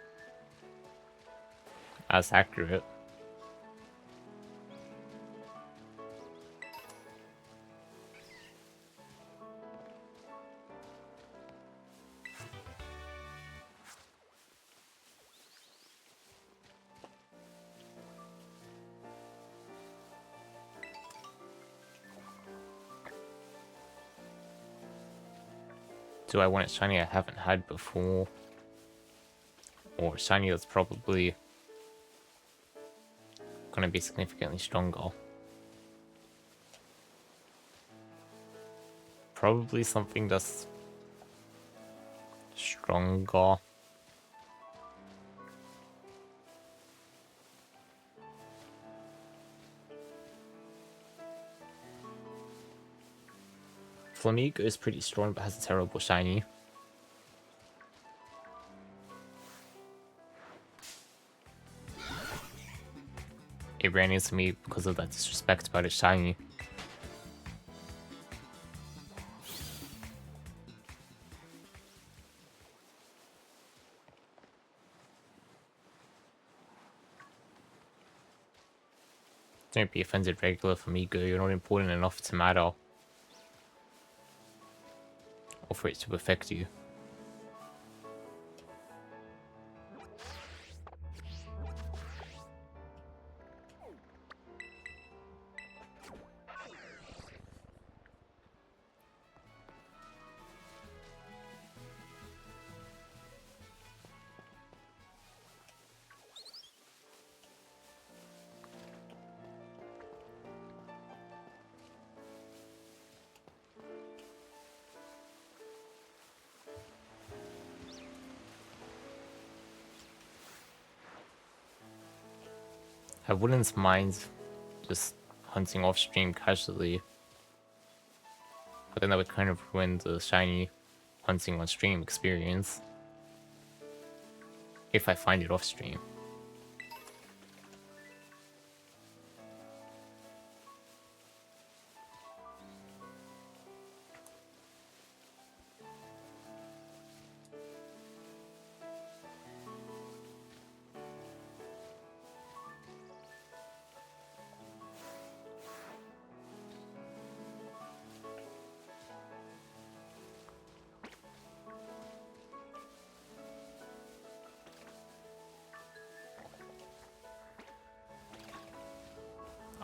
as accurate. Do I want a shiny I haven't had before? Or a shiny that's probably gonna be significantly stronger? Probably something that's stronger. Flamigo is pretty strong but has a terrible shiny. it ran into me because of that disrespect about its shiny. Don't be offended, regular Famigo. You're not important enough to matter. Or for it to affect you. I wouldn't mind just hunting off stream casually, but then that would kind of ruin the shiny hunting on stream experience if I find it off stream.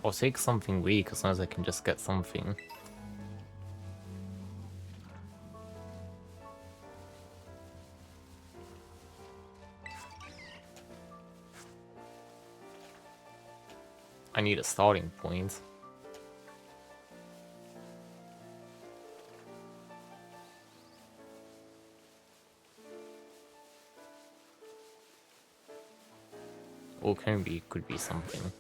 I'll take something weak as long as I can just get something. I need a starting point. Or Combi could be something.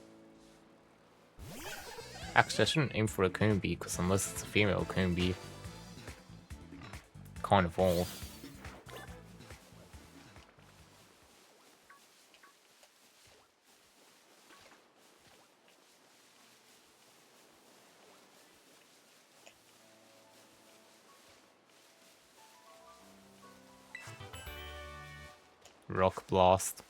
Actually, I shouldn't aim for a Combi because unless it's a female Combi, can't evolve. Rock Blast.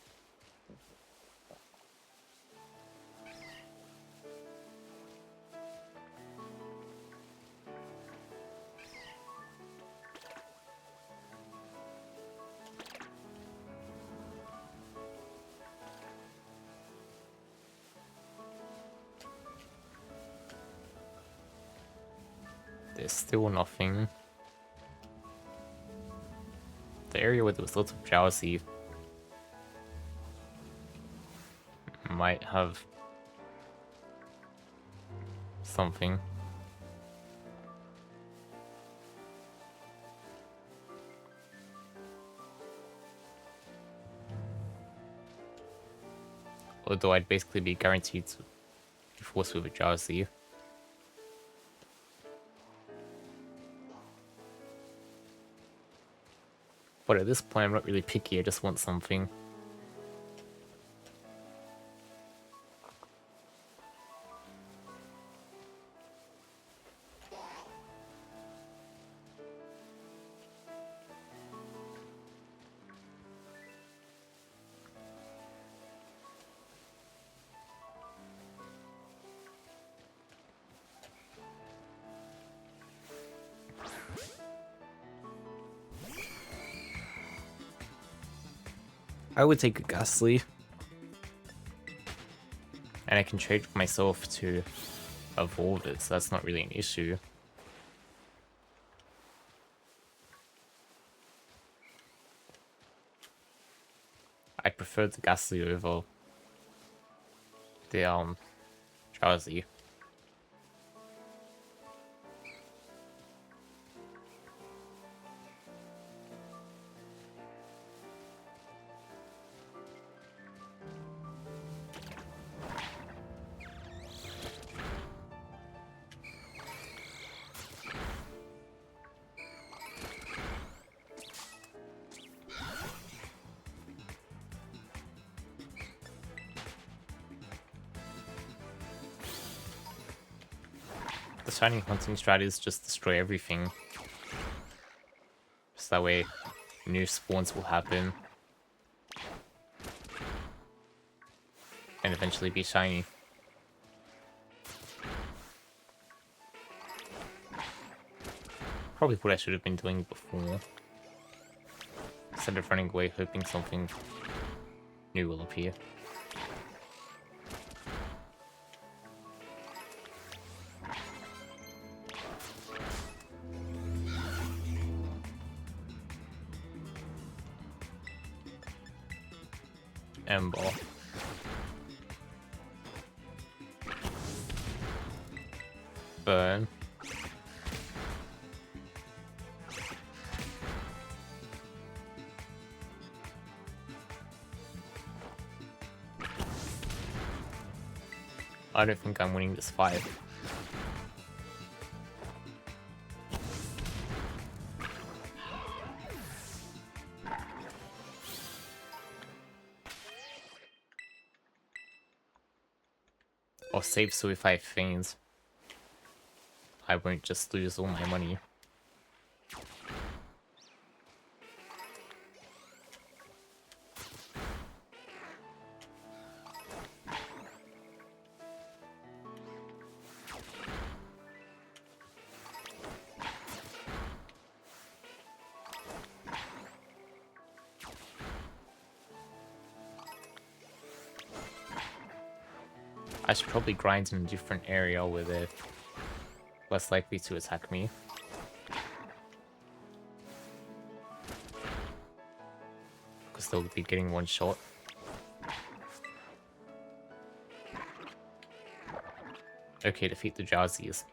There's still nothing. The area where there was lots of Drowsy might have something. Although I'd basically be guaranteed to be forced with a Drowsy. But at this point, I'm not really picky, I just want something. I would take a Ghastly. And I can trade myself to evolve it, so that's not really an issue. I prefer the Ghastly over the Drowsy. The shiny hunting strat is just destroy everything. So that way, new spawns will happen. And eventually be shiny. Probably what I should have been doing before. Instead of running away hoping something new will appear. Ember. Burn. I don't think I'm winning this fight. Or save so if I faint, I won't just lose all my money. I should probably grind in a different area where they're less likely to attack me. Because they'll be getting one shot. Okay, defeat the Jazzies.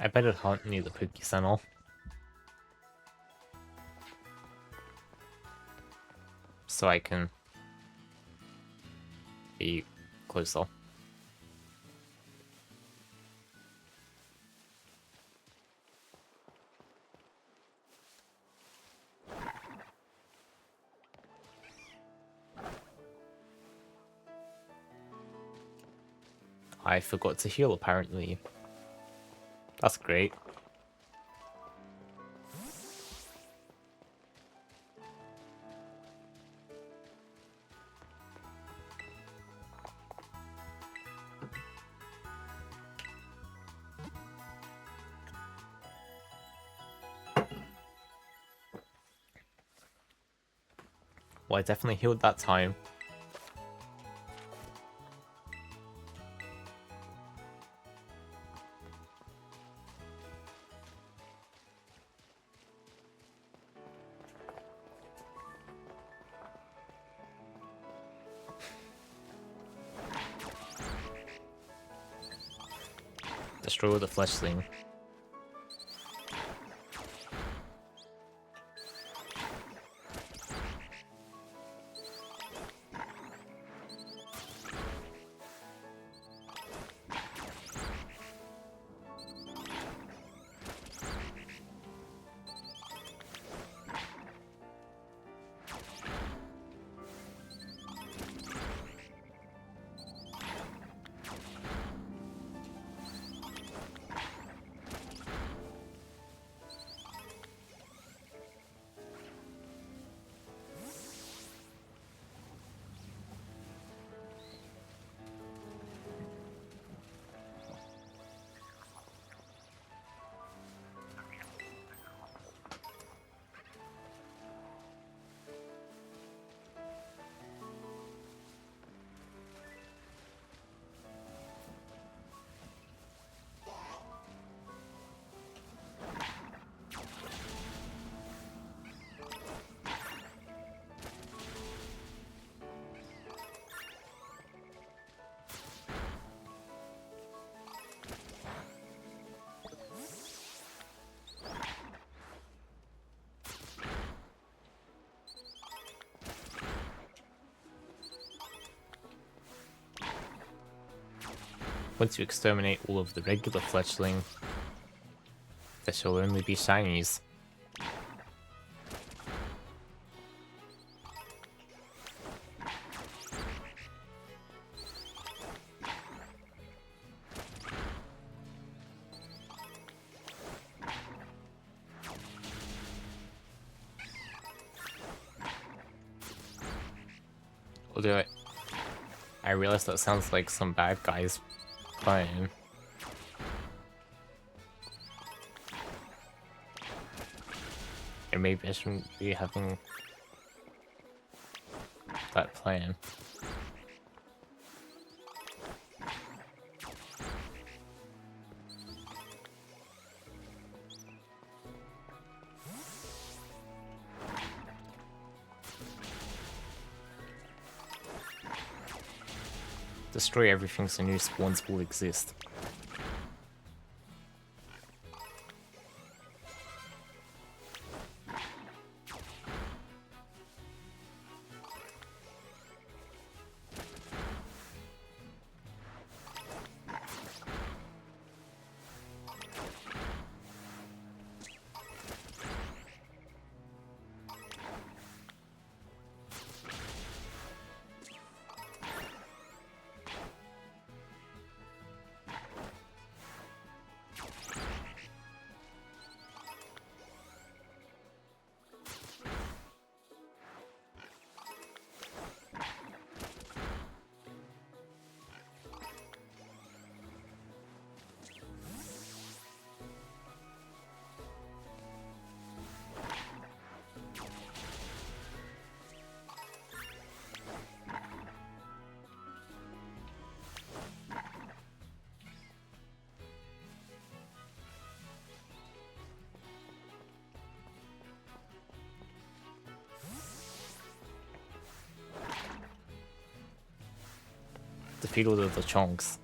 I better hunt near the Poke Center. So I can be closer. I forgot to heal apparently. That's great. Well, I definitely healed that time. Destroy the fleshling. Once you exterminate all of the regular fletchling, there shall only be shinies. Although I realize that sounds like some bad guys playing. And maybe I shouldn't be having that plan. Destroy everything so new spawns will exist. Defeat all of the chunks.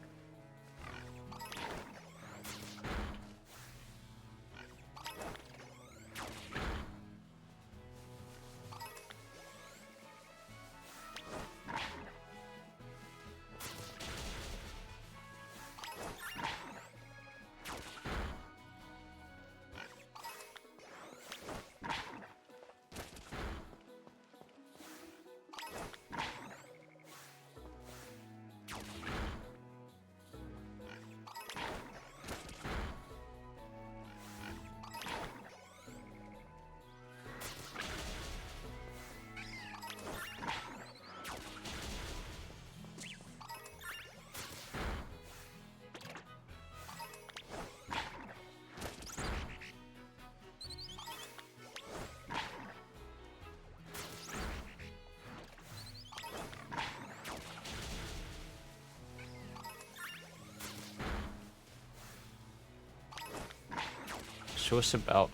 Shush about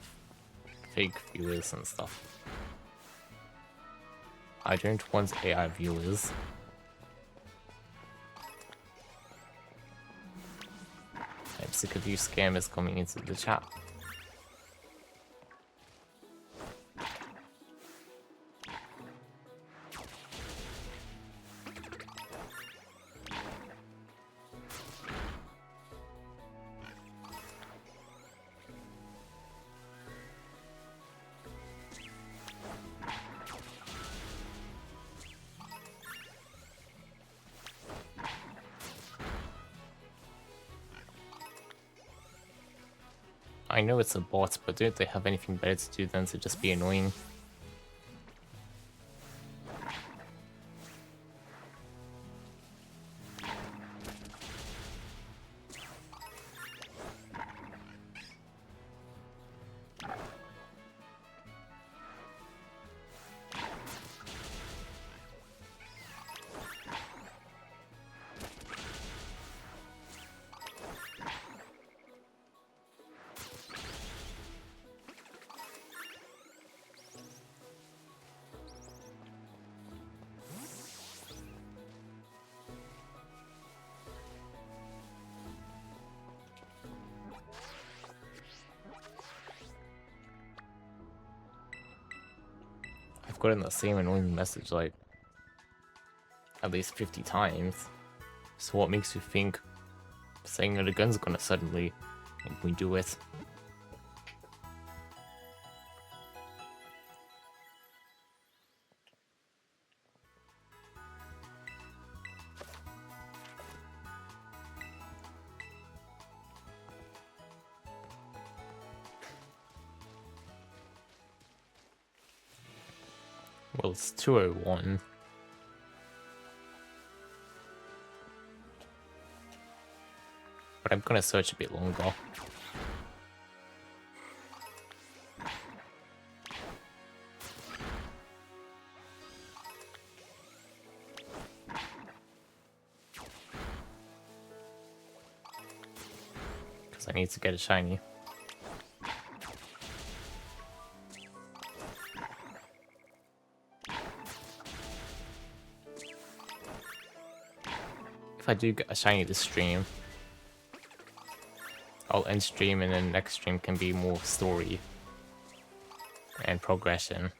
fake viewers and stuff. I don't want AI viewers. I'm sick of you scammers coming into the chat. I know it's a bot, but don't they have anything better to do than to just be annoying? Gotten the same annoying message like at least 50 times. So what makes you think saying that the gun's gonna suddenly make me do it. Well, it's 2:01. But I'm gonna search a bit longer. Because I need to get a shiny. If I do get a shiny this stream, I'll end stream and then next stream can be more story and progression.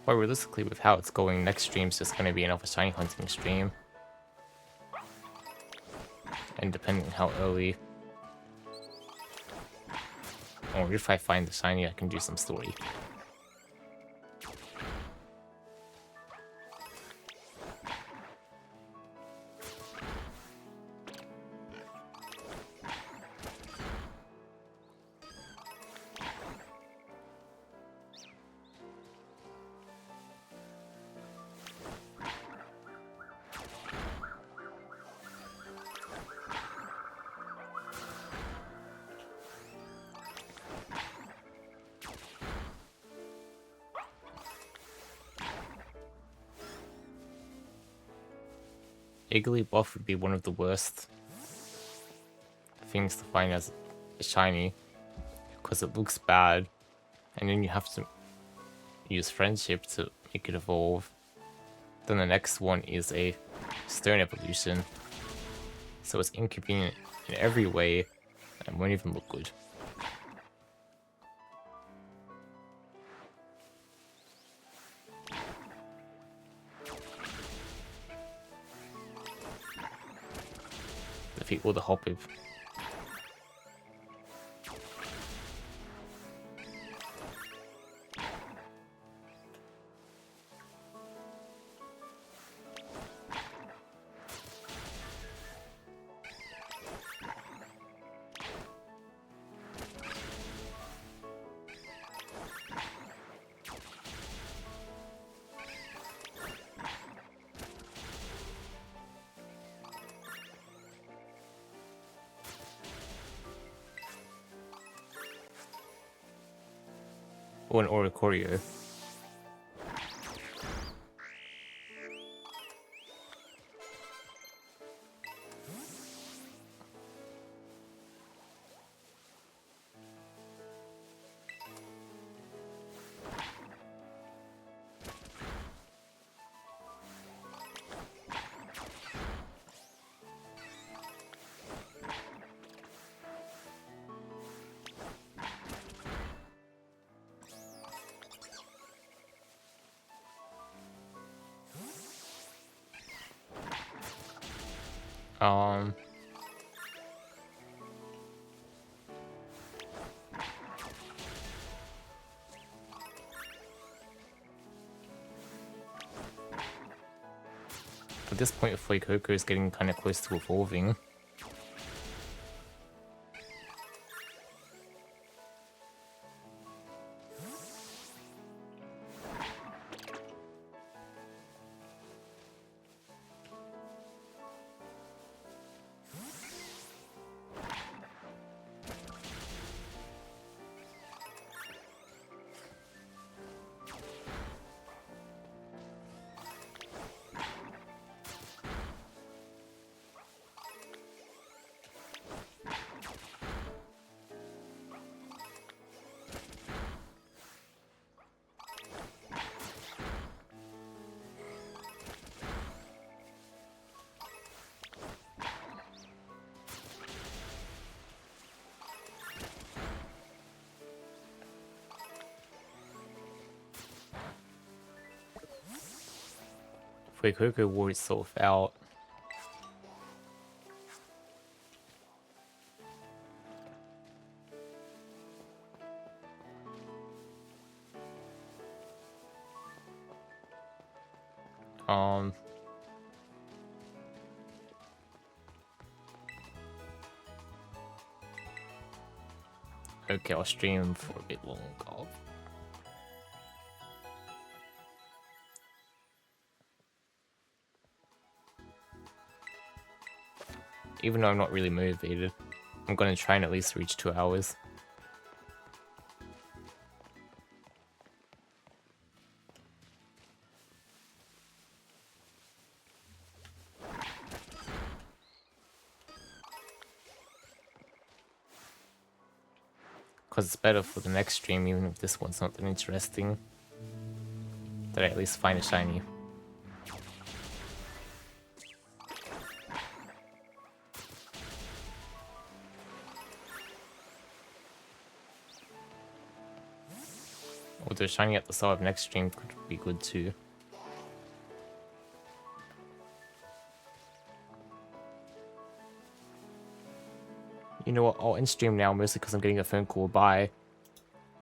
But realistically, with how it's going, next stream's just going to be another shiny hunting stream. And depending on how early, or if I find the shiny, I can do some story. Igglybuff would be one of the worst things to find as a shiny, because it looks bad, and then you have to use friendship to make it evolve. Then the next one is a stone evolution, so it's inconvenient in every way and won't even look good. Defeat all the Hoppip. Or an Oricorio. At this point, Fuecoco is getting kind of close to evolving. Fuecoco wore itself out. Okay, I'll stream for a bit longer. Even though I'm not really motivated, I'm gonna try and at least reach 2 hours. Because it's better for the next stream, even if this one's not that interesting, that I at least find a shiny. Although shiny at the start of next stream could be good too. You know what, I'll end stream now, mostly because I'm getting a phone call. Bye.